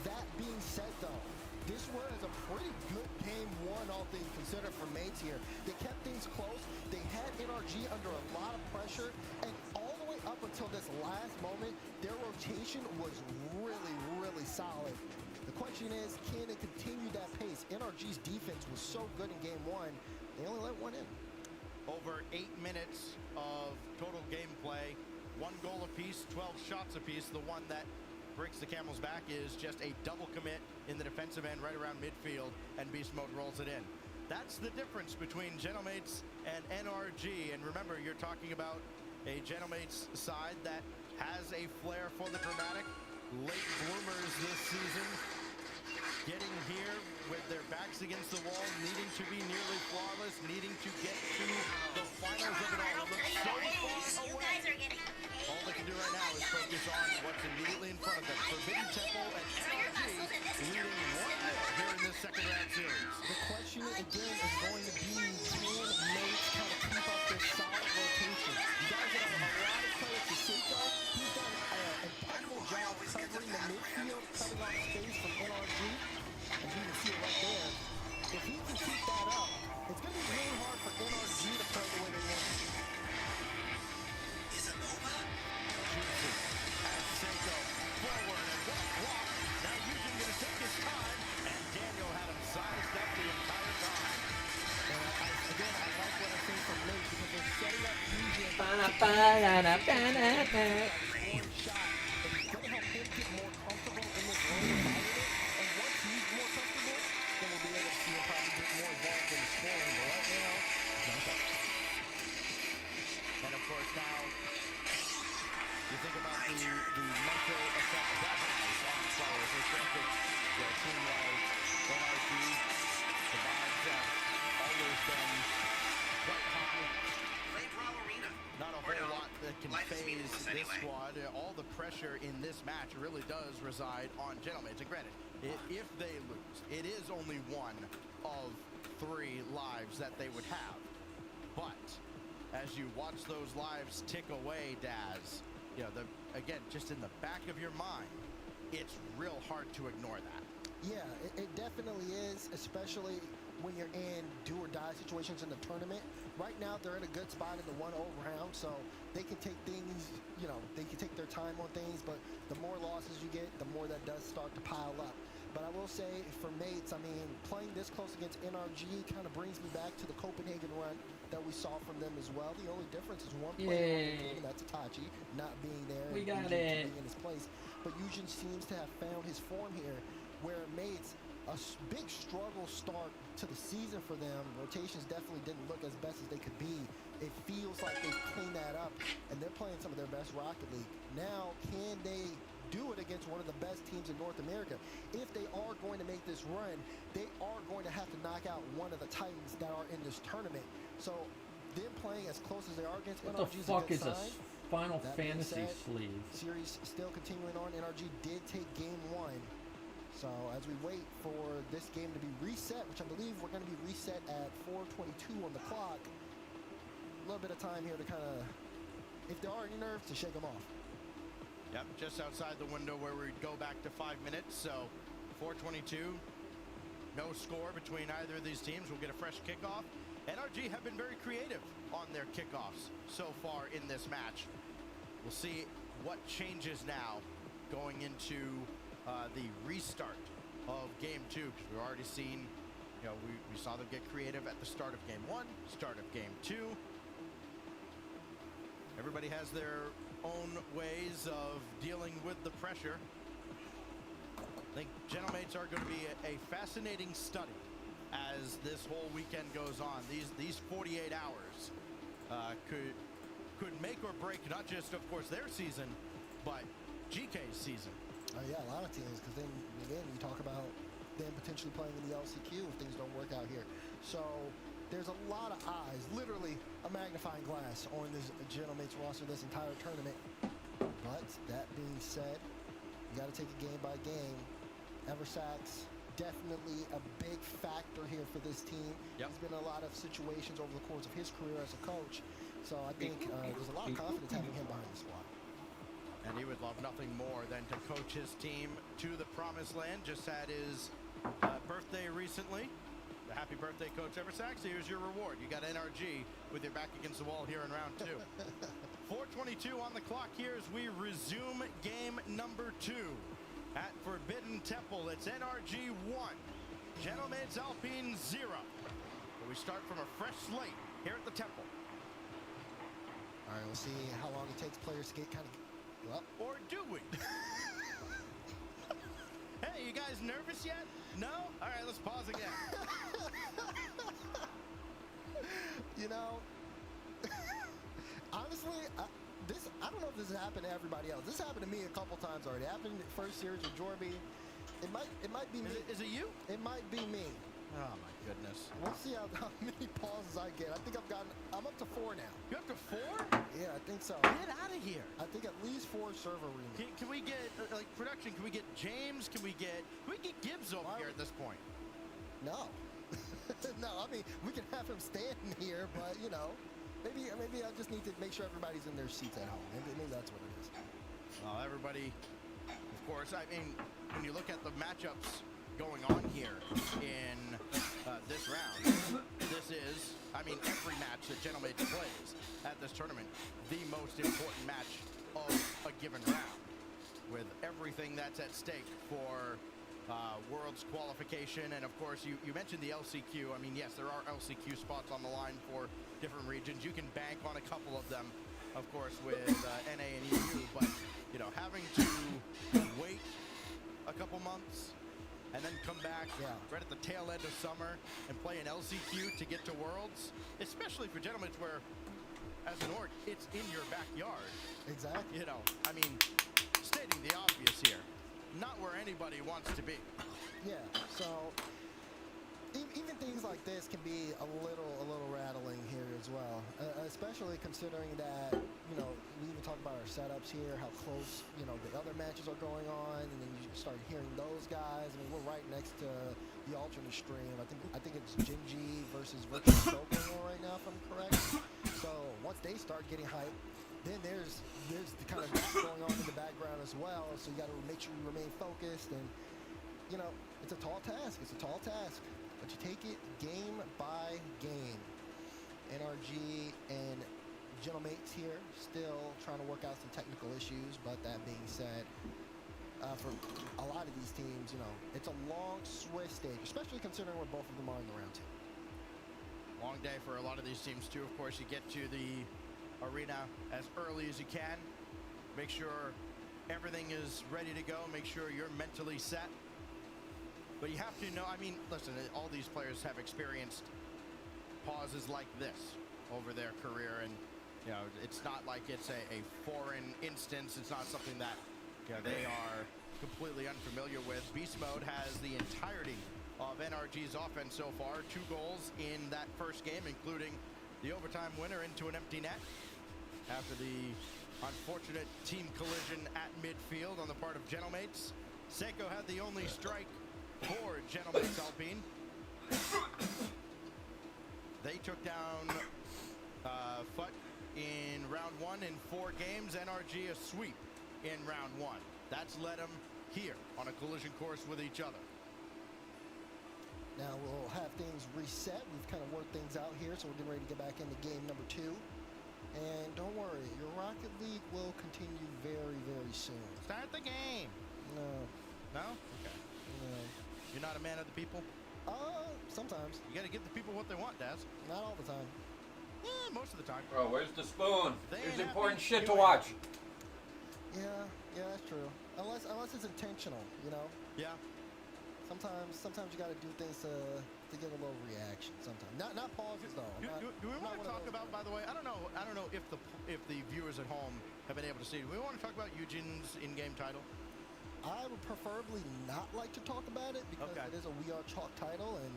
That being said, though, this was a pretty good game one, all things considered, for Mates here. They kept things close. They had NRG under a lot of pressure, and all the way up until this last moment, their rotation was really, really solid. The question is, can they continue that pace? NRG's defense was so good in game one, they only let one in. Over 8 minutes of total gameplay, 1 goal apiece, 12 shots apiece. The one that breaks the camel's back is just a double commit in the defensive end right around midfield, and Beast Mode rolls it in. That's the difference between Gentlemates and NRG. And remember, you're talking about a Gentlemates side that has a flair for the dramatic. Late bloomers this season, getting here with their backs against the wall, needing to be nearly flawless, needing to get to the finals of it all. It looks so far away. All they can do right now is focus on what's immediately in front of them. Forbidden Temple and NRG leading 1-0 here in this second round series. The question again is going to be, can Mates kind of keep up this solid rotation? You guys have a lot of credit to Seiko. He's done an incredible job covering the midfield, cutting off space from NRG. As you can see it right there. If he can keep that up, it's going to be really hard for NRG to play the way they want. Juicy as Seiko forward and walk. Now Yujin going to take his time, and Daniel had him sized up the entire time. And again, I like what I'm seeing from Mates because they're setting up Yujin. One shot, and it's going to help him get more comfortable in this role environment. And once he's more comfortable, then we'll be able to see him probably get more involved in the scoring. But right now, and of course now, you think about the mental effect that has on players. I think that a team like NRG, the vibes have always been quite high. Not a whole lot that can phase this squad. All the pressure in this match really does reside on Gentlemates. And granted, if they lose, it is only one of 3 lives that they would have. But as you watch those lives tick away, Daz, you know, again, just in the back of your mind, it's real hard to ignore that. yeah, it definitely is, especially when you're in do-or-die situations in the tournament. Right now, they're in a good spot in the 1-0 round, so they can take things, you know, they can take their time on things, but the more losses you get, the more that does start to pile up. But I will say, for Mates, I mean, playing this close against NRG kind of brings me back to the Copenhagen run that we saw from them as well. The only difference is one player on the team, and that's Itachi, not being there. We got it. Being in his place. But Yujin seems to have found his form here, where Mates, a big struggle start to the season for them. Rotations definitely didn't look as best as they could be it feels like they've cleaned that up, and they're playing some of their best Rocket League. Now, can they do it against one of the best teams in North America? If they are going to make this run, they are going to have to knock out one of the Titans that are in this tournament. So them playing as close as they are against What NRG the fuck is a sign. Final That being Fantasy said, sleeve? Series still continuing on. NRG did take game 1. So as we wait for this game to be reset, which I believe we're going to be reset at 4:22 on the clock, a little bit of time here to kind of, if there are any nerves, to shake them off. Yep, just outside the window where we'd go back to 5 minutes. So 4:22, no score between either of these teams. We'll get a fresh kickoff. NRG have been very creative on their kickoffs so far in this match. We'll see what changes now going into the restart of game 2, because we've already seen, you know, we saw them get creative at the start of game 1, start of game 2. Everybody has their own ways of dealing with the pressure. I think Gentlemates are going to be a fascinating study as this whole weekend goes on. These 48 hours could make or break not just, of course, their season, but GK's season. Yeah, a lot of teams, because then again you talk about them potentially playing in the LCQ if things don't work out here. So there's a lot of eyes, literally a magnifying glass on this Gentlemates roster this entire tournament. But that being said, you got to take it game by game. Eversax, definitely a big factor here for this team. Yep. He's been in a lot of situations over the course of his career as a coach. So I think there's a lot of confidence having him behind the squad. And he would love nothing more than to coach his team to the promised land. Just had his birthday recently. Happy birthday, Coach Eversax. Here's your reward. You got NRG with your back against the wall here in round 2. 4:22 on the clock here as we resume game number 2 at Forbidden Temple. It's NRG 1, Gentlemates Alpine 0. But we start from a fresh slate here at the Temple. All right, we'll see how long it takes players to get kind of. Well. Or do we? Hey, you guys nervous yet? No? All right, let's pause again. You know, honestly, I don't know if this has happened to everybody else. This happened to me a couple times already. It happened in the first series with Jorby. It might be me. Is it you? It might be me. Oh my goodness. We'll see how many pauses I get. I think I'm up to 4 now. You're up to 4? Yeah, I think so. Get out of here. I think at least 4 server remakes. Can we get, like, production, can we get James? Can we get Gibbs over here at this point? No. No, I mean, we can have him standing here, but, you know, maybe I just need to make sure everybody's in their seats at home. Maybe that's what it is. Well, everybody, of course, I mean, when you look at the matchups going on here in this round, this is, I mean, every match that Gentlemates plays at this tournament, the most important match of a given round, with everything that's at stake for Worlds qualification. And of course, you mentioned the LCQ. I mean, yes, there are LCQ spots on the line for different regions. You can bank on a couple of them, of course, with NA and EU, but, you know, having to wait a couple months and then come back right at the tail end of summer and play an LCQ to get to Worlds, especially for Gentlemates, where, as an org, it's in your backyard. Exactly. You know, I mean, stating the obvious here, not where anybody wants to be. Yeah, so even things like this can be a little rattling here as well, especially considering that, you know, we even talk about our setups here, how close, you know, the other matches are going on, and then you start hearing those guys. I mean, we're right next to the alternate stream. I think it's Genji versus Virtual Soul going on right now, if I'm correct. So once they start getting hyped, then there's the kind of that going on in the background as well. So you got to make sure you remain focused, and you know, it's a tall task. It's a tall task, but you take it game by game. NRG and Gentlemates here still trying to work out some technical issues, but that being said, for a lot of these teams, you know, it's a long Swiss stage, especially considering where both of them are in the round 2. Long day for a lot of these teams too. Of course, you get to the arena as early as you can. Make sure everything is ready to go. Make sure you're mentally set. But you have to know, I mean, listen, all these players have experienced pauses like this over their career, and you know, it's not like it's a foreign instance. It's not something that they are completely unfamiliar with. Beast Mode has the entirety of NRG's offense so far. 2 goals in that first game, including the overtime winner into an empty net after the unfortunate team collision at midfield on the part of Genomates. Seiko had the only strike for Genomates Alpine. They took down FUT in round 1 in 4 games. NRG a sweep in round 1. That's led them here on a collision course with each other. Now we'll have things reset. We've kind of worked things out here, so we're getting ready to get back into game number 2. And don't worry, your Rocket League will continue very, very soon. Start the game. No. No? Okay. No. You're not a man of the people? Sometimes. You got to give the people what they want, Daz. Not all the time. Yeah, most of the time. Bro, where's the spoon? They There's ain't important happy. shit You to ain't watch. Yeah, that's true. Unless it's intentional, you know. Yeah. Sometimes you got to do things to get a little reaction. Sometimes, not pauses though. Do we want to talk about? By the way, I don't know if the viewers at home have been able to see. Do we want to talk about Eugen's in-game title? I would preferably not like to talk about it because it is a We Are Chalk title, and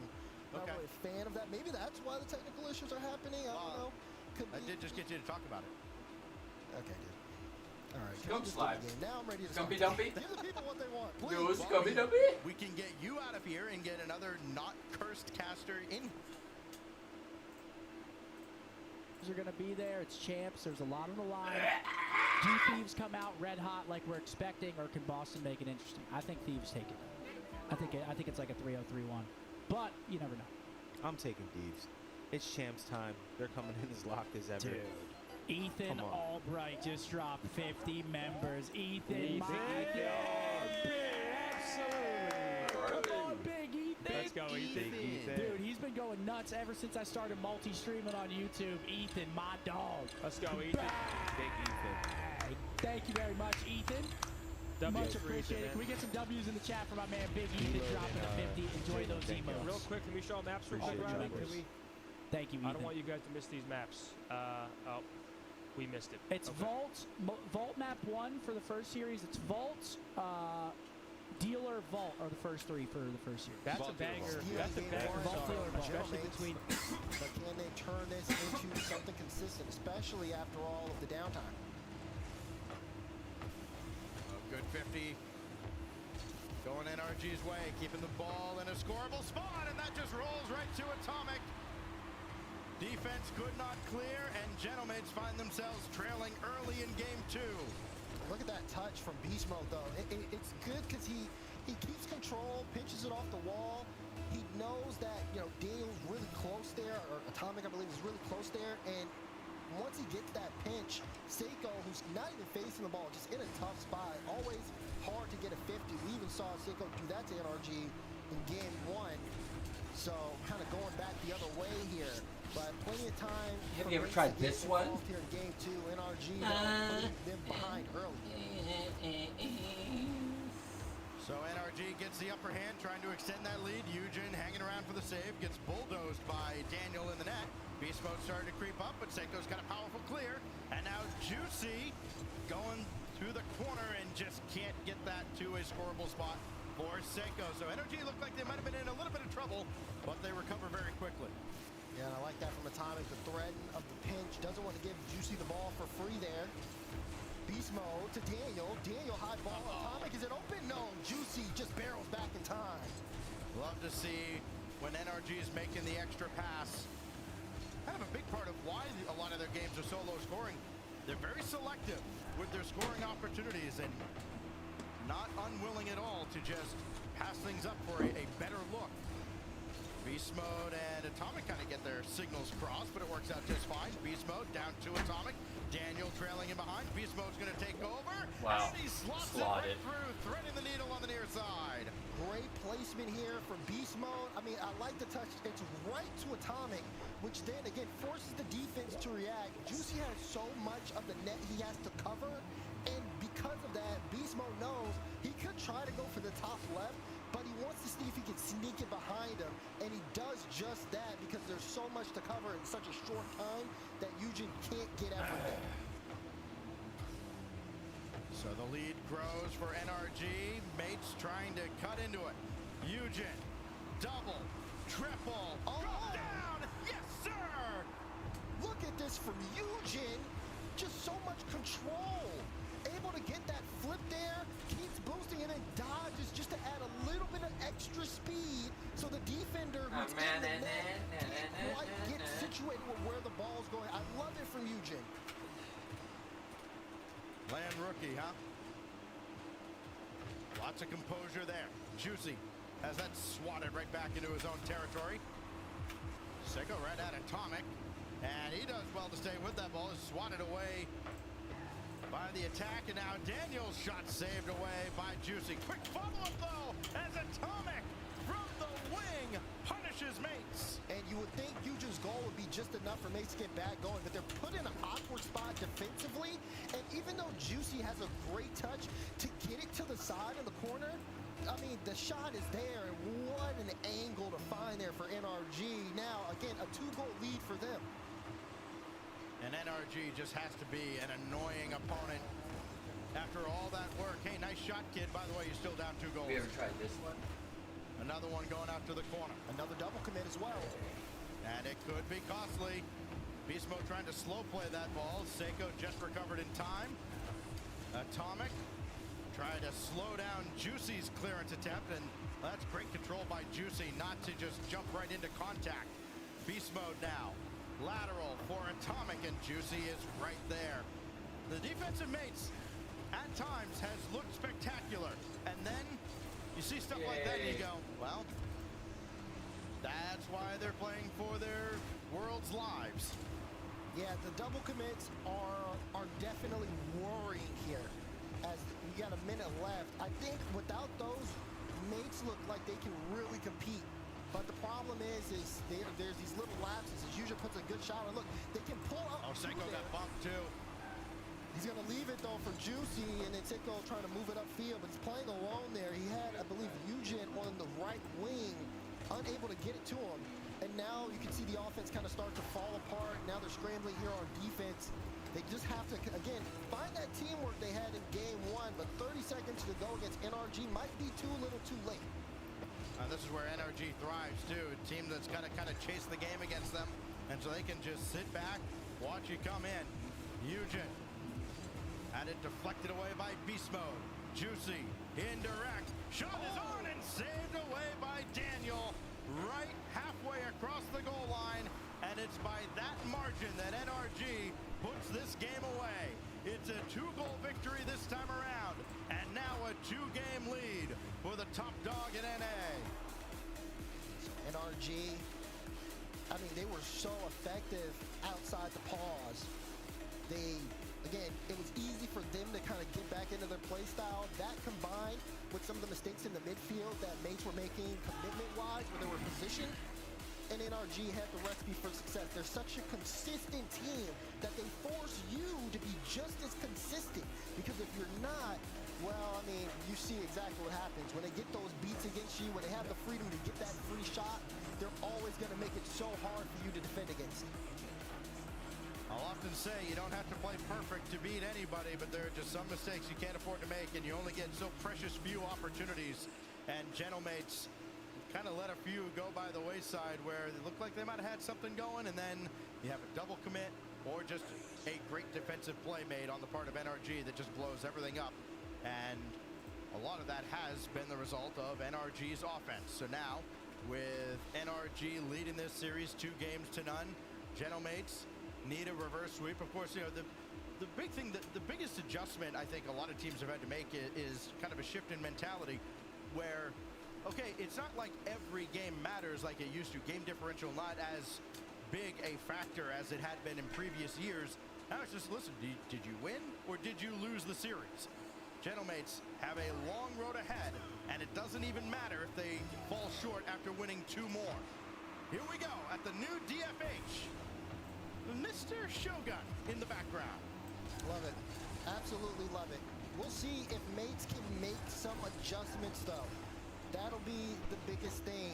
I'm not really a fan of that. Maybe that's why the technical issues are happening. I don't know. I did just get you to talk about it. Okay, dude. All right. Scump slide. Now I'm ready to Scumpy Dumpy? Give the people what they want, please. Do Scumpy Dumpy? We can get you out of here and get another not cursed caster in. Are going to be there. It's champs. There's a lot on the line. Do Thieves come out red hot like we're expecting, or can Boston make it interesting? I think Thieves take it. I think it's like a 3-0-3-1, but you never know. I'm taking Thieves. It's champs time. They're coming in as locked as ever. Dude. Ethan Albright just dropped 50 members. Ethan, my God. Absolutely. Come on, Big Ethan. Let's go, Ethan. Dude, he's been going nuts ever since I started multi-streaming on YouTube. Ethan, my dog. Let's go, Ethan. Big Ethan. Thank you very much, Ethan. Much appreciated. Can we get some W's in the chat for my man Big Ethan dropping a 50? Enjoy those emotes. Real quick, can we show maps real quick, Riley? Thank you, Ethan. I don't want you guys to miss these maps. We missed it. It's Vault Map 1 for the first series. It's Vault, Dealer, Vault are the first 3 for the first series. That's a banger. That's a banger song, especially between. But can they turn this into something consistent, especially after all of the downtime? Good 50. Going NRG's way, keeping the ball in a scoreable spot, and that just rolls right to Atomic. Defense could not clear, and Genomates find themselves trailing early in game 2. Look at that touch from Beast Mode, though. It's good because he keeps control, pinches it off the wall. He knows that, Daniel's really close there, or Atomic, I believe, is really close there, and once he gets that pinch, Seiko, who's not even facing the ball, just in a tough spot, always hard to get a 50. We even saw Seiko do that to NRG in game 1. So kind of going back the other way here, but plenty of time. Have you ever tried this one? Here in game 2, NRG putting them behind early. So NRG gets the upper hand, trying to extend that lead. Eugen hanging around for the save, gets bulldozed by Daniel in the net. Beast Mode started to creep up, but Seiko's got a powerful clear. And now Juicy going through the corner and just can't get that to a scoreable spot for Seiko. So NRG looked like they might have been in a little bit of trouble, but they recover very quickly. Yeah, and I like that from Atomic. The threat of the pinch, doesn't want to give Juicy the ball for free there. Beast Mode to Daniel. Daniel high ball. Atomic, is it open? No. Juicy just barrels back in time. Love to see when NRG is making the extra pass. Kind of a big part of why a lot of their games are so low scoring. They're very selective with their scoring opportunities and not unwilling at all to just pass things up for a better look. Beast Mode and Atomic kind of get their signals crossed, but it works out just fine. Beast Mode down to Atomic. Daniel trailing in behind. Beast Mode's going to take over. Wow. And he slots it right through, threading the needle on the near side. Great placement here for Beast Mode. I mean, I like the touch. It's right to Atomic, which then again forces the defense to react. Juicy has so much of the net he has to cover, and because of that, Beast Mode knows he could try to go for the top left, but he wants to see if he can sneak it behind him, and he does just that because there's so much to cover in such a short time that Eugen can't get everything. So the lead grows for NRG. Mates trying to cut into it. Eugen, double, triple, drop down. Yes, sir. Look at this from Eugen. Just so much control. Able to get that flip there, keeps boosting and then dodges just to add a little bit of extra speed so the defender who's in the net can't quite get situated with where the ball's going. I love it from Eugen. Land rookie, huh? Lots of composure there. Juicy has that swatted right back into his own territory. Seiko right at Atomic. And he does well to stay with that ball. Is swatted away by the attack. And now Daniel's shot saved away by Juicy. Quick follow-up, though, as Atomic from the wing punishes Mates. And you would think Eugen's goal would be just enough for Mates to get back going, but they're put in an awkward spot defensively. And even though Juicy has a great touch to get it to the side in the corner, I mean, the shot is there. And what an angle to find there for NRG. Now, again, a 2-goal lead for them. And NRG just has to be an annoying opponent after all that work. Hey, nice shot, kid. By the way, you're still down 2 goals. Have you ever tried this one? Another one going out to the corner. Another double commit as well. And it could be costly. Beast Mode trying to slow play that ball. Seiko just recovered in time. Atomic trying to slow down Juicy's clearance attempt. And that's great control by Juicy not to just jump right into contact. Beast Mode now. Lateral for Atomic, and Juicy is right there. The defensive Mates at times has looked spectacular. And then you see stuff like that and you go, well, that's why they're playing for their world's lives. Yeah, the double commits are definitely worrying here as we got a minute left. I think without those, Mates look like they can really compete. But the problem is there's these little lapses. As Eugen puts a good shot, and look, they can pull out. Oh, Seiko got bumped too. He's going to leave it, though, for Juicy, and then Seiko trying to move it upfield, but he's playing alone there. He had, I believe, Eugen on the right wing, unable to get it to him. And now you can see the offense kind of start to fall apart. Now they're scrambling here on defense. They just have to, again, find that teamwork they had in game 1, but 30 seconds to go against NRG might be too little too late. This is where NRG thrives, too. A team that's kind of chase the game against them. And so they can just sit back, watch you come in. Eugen had it deflected away by Beast Mode. Juicy, indirect. Shot is on and saved away by Daniel. Right halfway across the goal line. And it's by that margin that NRG puts this game away. It's a 2-goal victory this time around. And now a 2-game lead for the top dog in NA. So NRG, I mean, they were so effective outside the pause. Again, it was easy for them to kind of get back into their play style. That combined with some of the mistakes in the midfield that Mates were making commitment-wise, where they were positioned, and NRG had the recipe for success. They're such a consistent team that they force you to be just as consistent. Because if you're not, well, I mean, you see exactly what happens. When they get those beats against you, when they have the freedom to get that free shot, they're always going to make it so hard for you to defend against. I'll often say you don't have to play perfect to beat anybody, but there are just some mistakes you can't afford to make, and you only get so precious few opportunities. And Gentlemates kind of let a few go by the wayside where it looked like they might have had something going, and then you have a double commit or just a great defensive play made on the part of NRG that just blows everything up. And a lot of that has been the result of NRG's offense. So now, with NRG leading this series 2-0, Gentlemates need a reverse sweep. Of course, you know, the big thing, the biggest adjustment I think a lot of teams have had to make is kind of a shift in mentality where, okay, it's not like every game matters like it used to. Game differential not as big a factor as it had been in previous years. Now it's just, listen, did you win or did you lose the series? Gentlemates have a long road ahead, and it doesn't even matter if they fall short after winning 2 more. Here we go at the new DFH. Mr. Shogun in the background. Love it. Absolutely love it. We'll see if Mates can make some adjustments, though. That'll be the big biggest thing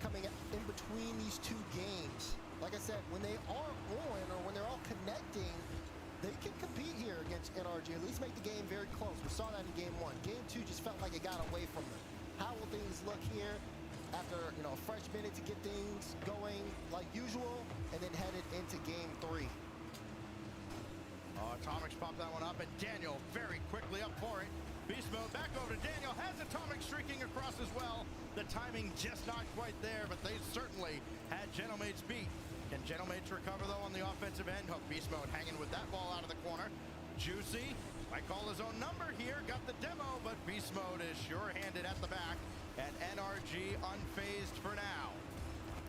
coming in between these two games. Like I said, when they are on or when they're all connecting, they can compete here against NRG, at least make the game very close. We saw that in game 1. Game 2 just felt like it got away from them. How will things look here after, a fresh minute to get things going like usual, and then headed into game 3? Atomics popped that one up, and Daniel very quickly up for it. Beast mode back over to Daniel, has Atomic streaking across as well. The timing just not quite there, but they certainly had Genomates beat. Can Genomates recover, though, on the offensive end? Hook Beast Mode hanging with that ball out of the corner. Juicy might call his own number here. Got the demo, but Beast Mode is sure-handed at the back. And NRG unfazed for now.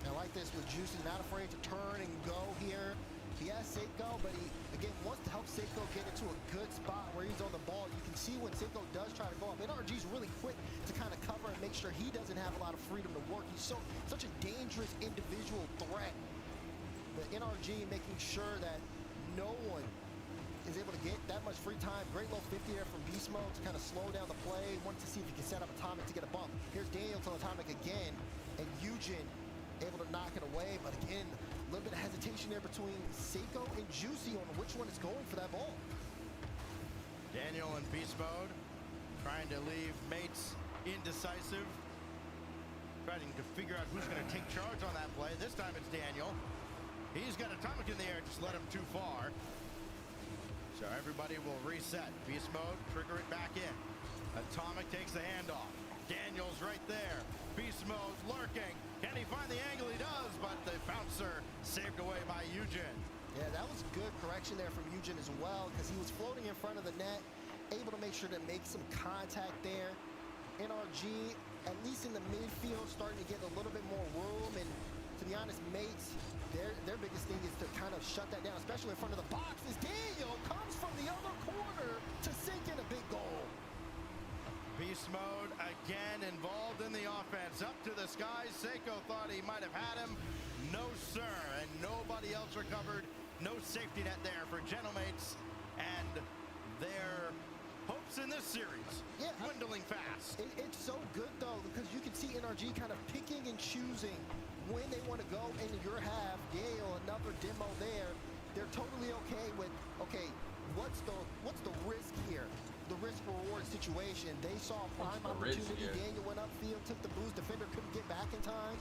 I like this with Juicy, not afraid to turn and go here. He has Seiko, but he, again, wants to help Seiko get into a good spot where he's on the ball. You can see when Seiko does try to go up, NRG's really quick to kind of cover and make sure he doesn't have a lot of freedom to work. He's such a dangerous individual threat. But NRG making sure that no one is able to get that much free time. Great low 50 there from Beast Mode to kind of slow down the play. Wants to see if he can set up Atomic to get a bump. Here's Daniel to Atomic again, and Eugen able to knock it away. But again, a little bit of hesitation there between Seiko and Juicy on which one is going for that ball. Daniel in Beast Mode, trying to leave mates indecisive. Trying to figure out who's going to take charge on that play. This time it's Daniel. He's got Atomic in the air, just let him too far. So everybody will reset. Beast Mode, trigger it back in. Atomic takes the handoff. Daniel's right there. Beast Mode lurking. Can he find the angle? He does, but the bouncer saved away by Eugen. Yeah, that was good correction there from Eugen as well, because he was floating in front of the net, able to make sure to make some contact there. NRG, at least in the midfield, starting to get a little bit more room, and to be honest, mates, their biggest thing is to kind of shut that down, especially in front of the box, as Daniel comes from the other corner to sink in a big goal. Beast Mode again involved in the offense. Up to the skies. Seiko thought he might have had him. No, sir. And nobody else recovered. No safety net there for Genomates. And their hopes in this series dwindling fast. It's so good, though, because you can see NRG kind of picking and choosing when they want to go into your half. Daniel, another demo there. They're totally okay with, what's the risk here? The risk-reward situation. They saw a prime opportunity. Daniel went upfield, took the boost. Defender couldn't get back in time,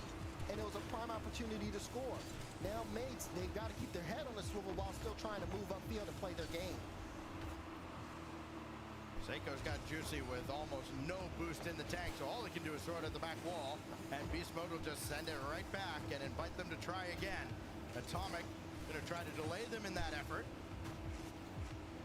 and it was a prime opportunity to score. Now, mates, they've got to keep their head on the swivel while still trying to move upfield and play their game. Seiko's got Juicy with almost no boost in the tank, so all he can do is throw it at the back wall, and Beast Mode will just send it right back and invite them to try again. Atomic going to try to delay them in that effort.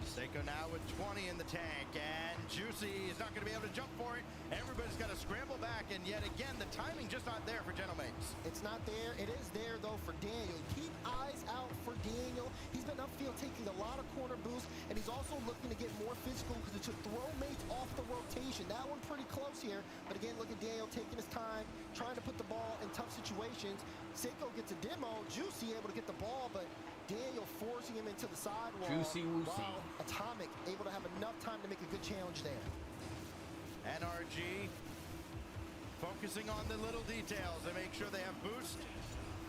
Seiko now with 20 in the tank, and Juicy is not going to be able to jump for it. Everybody's got to scramble back, and yet again, the timing just not there for Genomates. It's not there. It is there, though, for Daniel. Keep eyes out for Daniel. He's been upfield taking a lot of corner boosts, and he's also looking to get more physical because to throw mates off the rotation. That one pretty close here, but again, look at Daniel taking his time, trying to put the ball in tough situations. Seiko gets a demo. Juicy able to get the ball, but Daniel forcing him into the sidewall. Juicy Woosey. Atomic able to have enough time to make a good challenge there. NRG focusing on the little details. They make sure they have boost.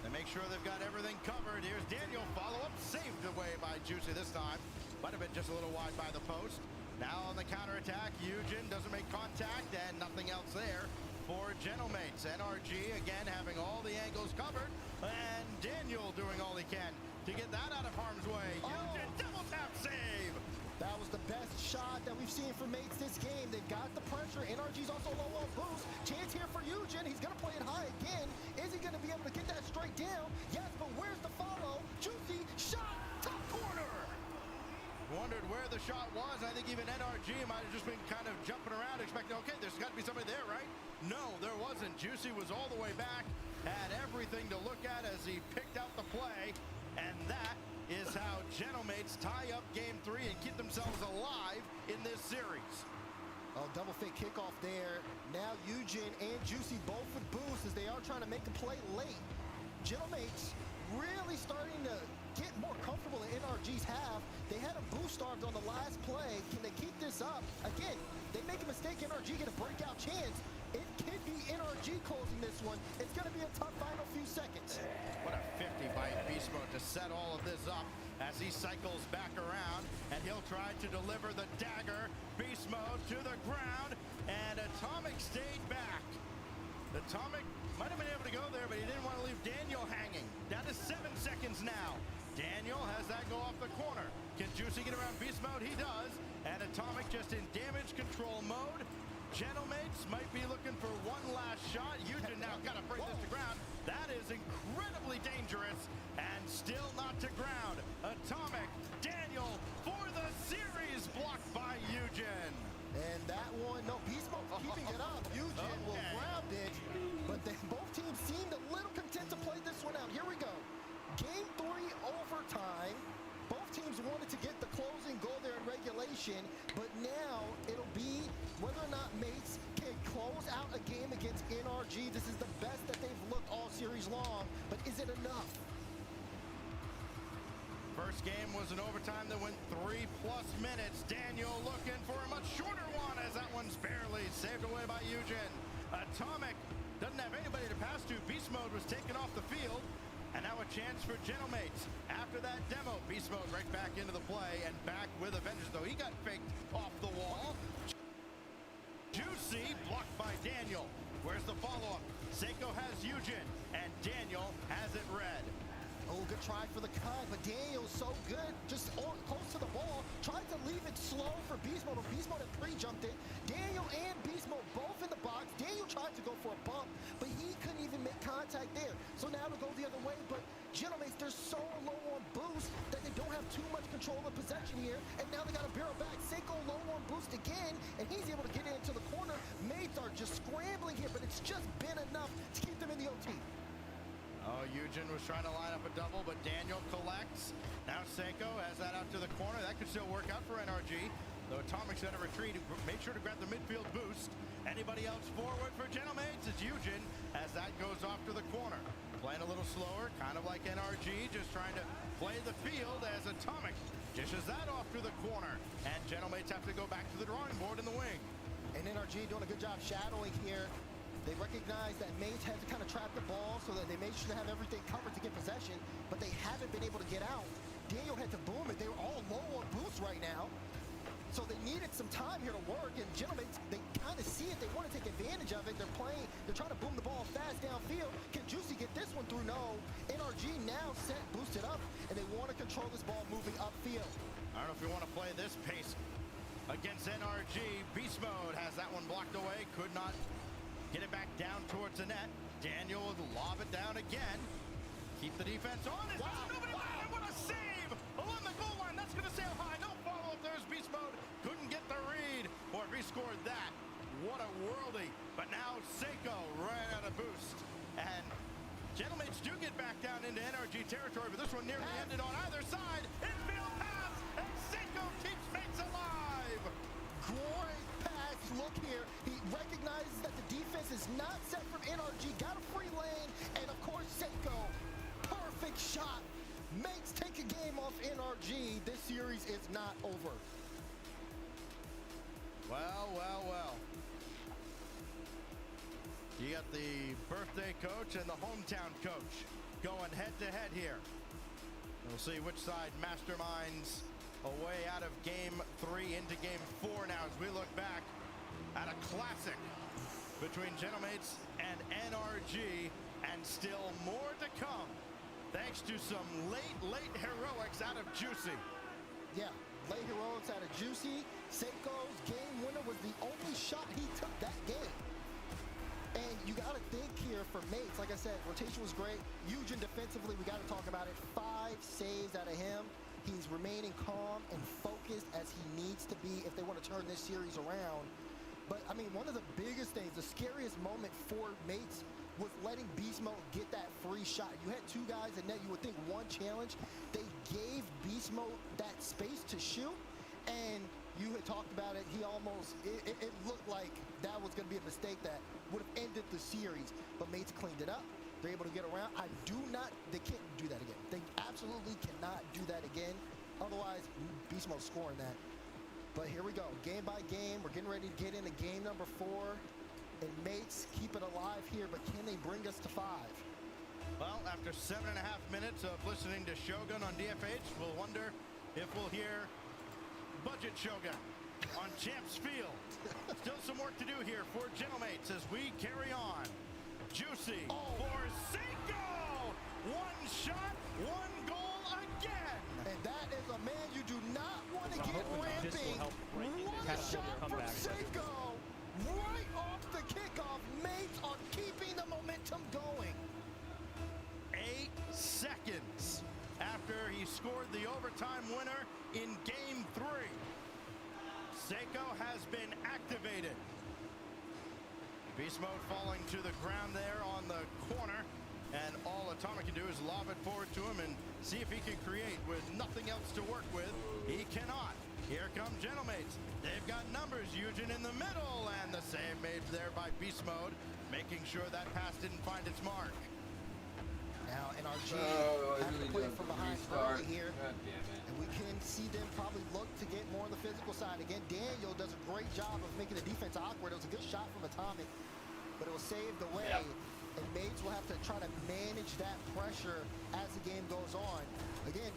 They make sure they've got everything covered. Here's Daniel, follow-up, saved away by Juicy this time. Might have been just a little wide by the post. Now on the counterattack, Eugen doesn't make contact, and nothing else there for Genomates. NRG again having all the angles covered, and Daniel doing all he can to get that out of harm's way. Eugen double tap save. That was the best shot that we've seen from mates this game. They've got the pressure. NRG's also low on boost. Chance here for Eugen. He's going to play it high again. Is he going to be able to get that straight down? Yes, but where's the follow? Juicy shot, top corner. Wondered where the shot was. I think even NRG might have just been kind of jumping around, expecting, okay, there's got to be somebody there, right? No, there wasn't. Juicy was all the way back, had everything to look at as he picked out the play, and that is how Genomates tie up Game 3 and keep themselves alive in this series. Oh, double fake kickoff there. Now Eugen and Juicy both with boost as they are trying to make a play late. Genomates really starting to get more comfortable in NRG's half. They had a boost starved on the last play. Can they keep this up? Again, they make a mistake, NRG get a breakout chance. It could be NRG closing this one. It's going to be a tough final few seconds. What a 50 by Beast Mode to set all of this up as he cycles back around, and he'll try to deliver the dagger. Beast Mode to the ground, and Atomic stayed back. Atomic might have been able to go there, but he didn't want to leave Daniel hanging. Down to 7 seconds now. Daniel has that go off the corner. Can Juicy get around Beast Mode? He does. And Atomic just in damage control mode. Gentlemates might be looking for one last shot. Eugen now got to bring this to ground. That is incredibly dangerous and still not to ground. Atomic, Daniel for the series, blocked by Eugen. And that one, no, Beast Mode's keeping it up. Eugen will grab it, but then both teams seemed a little content to play this one out. Here we go. Game 3 overtime. Both teams wanted to get the closing goal there in regulation, but now it'll be whether or not Mates can close out a game against NRG. This is the best that they've looked all series long, but is it enough? First game was an overtime that went 3+ minutes. Daniel looking for a much shorter one as that one's barely saved away by Eugen. Atomic doesn't have anybody to pass to. Beast Mode was taken off the field. And now a chance for Gentlemates. After that demo, Beast Mode right back into the play and back with a vengeance, though he got faked off the wall. Juicy blocked by Daniel. Where's the follow-up? Seiko has Eugen, and Daniel has it red. Oh, good try for the cut, but Daniel's so good, just close to the ball. Tried to leave it slow for Beast Mode. Beast Mode had pre-jumped it. Daniel and Beast Mode both in the box. Daniel tried to go for a bump, but he couldn't even make contact there. So now to go the other way, but Gentlemates, they're so low on boost that they don't have too much control of possession here, and now they got to barrel back. Seiko low on boost again, and he's able to get into the corner. Mates are just scrambling here, but it's just been enough to keep them in the OT. Oh, Eugen was trying to line up a double, but Daniel collects. Now Seiko has that out to the corner. That could still work out for NRG. Though Atomic's going to retreat, make sure to grab the midfield boost. Anybody else forward for Gentlemates? It's Eugen as that goes off to the corner. Playing a little slower, kind of like NRG, just trying to play the field as Atomic dishes that off to the corner. And Gentlemates have to go back to the drawing board in the wing. And NRG doing a good job shadowing here. They recognize that Mates had to kind of trap the ball so that they made sure to have everything covered to get possession, but they haven't been able to get out. Daniel had to boom it. They were all low on boost right now. So they needed some time here to work, and Gentlemates, they kind of see it. They want to take advantage of it. They're trying to boom the ball fast downfield. Can Juicy get this one through? No. NRG now set, boosted up, and they want to control this ball moving upfield. I don't know if you want to play this pace against NRG. Beast Mode has that one blocked away. Could not get it back down towards the net. Daniel will lob it down again. Keep the defense on. Nobody what a save along the goal line. That's going to sail high. No follow-up. There's Beast Mode. Couldn't get the read or rescored that. What a worldie. But now Seiko right out of boost. And Gentlemates do get back down into NRG territory, but this one nearly ended on either side. Infield pass, and Seiko keeps Mates alive. Great pass. Look here. He recognizes that the defense is not set from NRG. Got a free lane, and of course Seiko. Perfect shot. Mates take a game off NRG. This series is not over. Well, well, well. You got the birthday coach and the hometown coach going head-to-head here. We'll see which side masterminds a way out of Game 3 into Game 4 now as we look back at a classic between Gentlemates and NRG, and still more to come thanks to some late heroics out of Juicy. Yeah, late heroics out of Juicy. Seiko's game winner was the only shot he took that game. And you got to think here for Mates. Like I said, rotation was great. Eugen defensively, we got to talk about it. 5 saves out of him. He's remaining calm and focused as he needs to be if they want to turn this series around. But, I mean, one of the biggest things, the scariest moment for Mates was letting Beast Mode get that free shot. You had 2 guys in net. You would think one challenge. They gave Beast Mode that space to shoot, and you had talked about it. He almost, it looked like that was going to be a mistake that would have ended the series. But Mates cleaned it up. They're able to get around. They can't do that again. They absolutely cannot do that again. Otherwise, Beast Mode scoring that. But here we go, game by game. We're getting ready to get into game number 4. and Mates keep it alive here, but can they bring us to 5? Well, after 7.5 minutes of listening to Shogun on DFH, we'll wonder if we'll hear Budget Shogun on Champs Field. Still some work to do here for Gentlemates as we carry on. Juicy for Seiko! One shot, one goal again! And that is a man you do not want to get ramping. What a shot from Seiko! Right off the kickoff, Mates are keeping the momentum going. 8 seconds after he scored the overtime winner in Game 3. Seiko has been activated. Beast Mode falling to the ground there on the corner, and all Atomic can do is lob it forward to him and see if he can create with nothing else to work with. He cannot. Here come Gentlemates. They've got numbers. Eugen in the middle, and the save made there by Beast Mode, making sure that pass didn't find its mark. Now NRG have to play from behind early here, and we can see them probably look to get more on the physical side. Again, Daniel does a great job of making the defense awkward. It was a good shot from Atomic, but it was saved away, and Mates will have to try to manage that pressure as the game goes on. Again,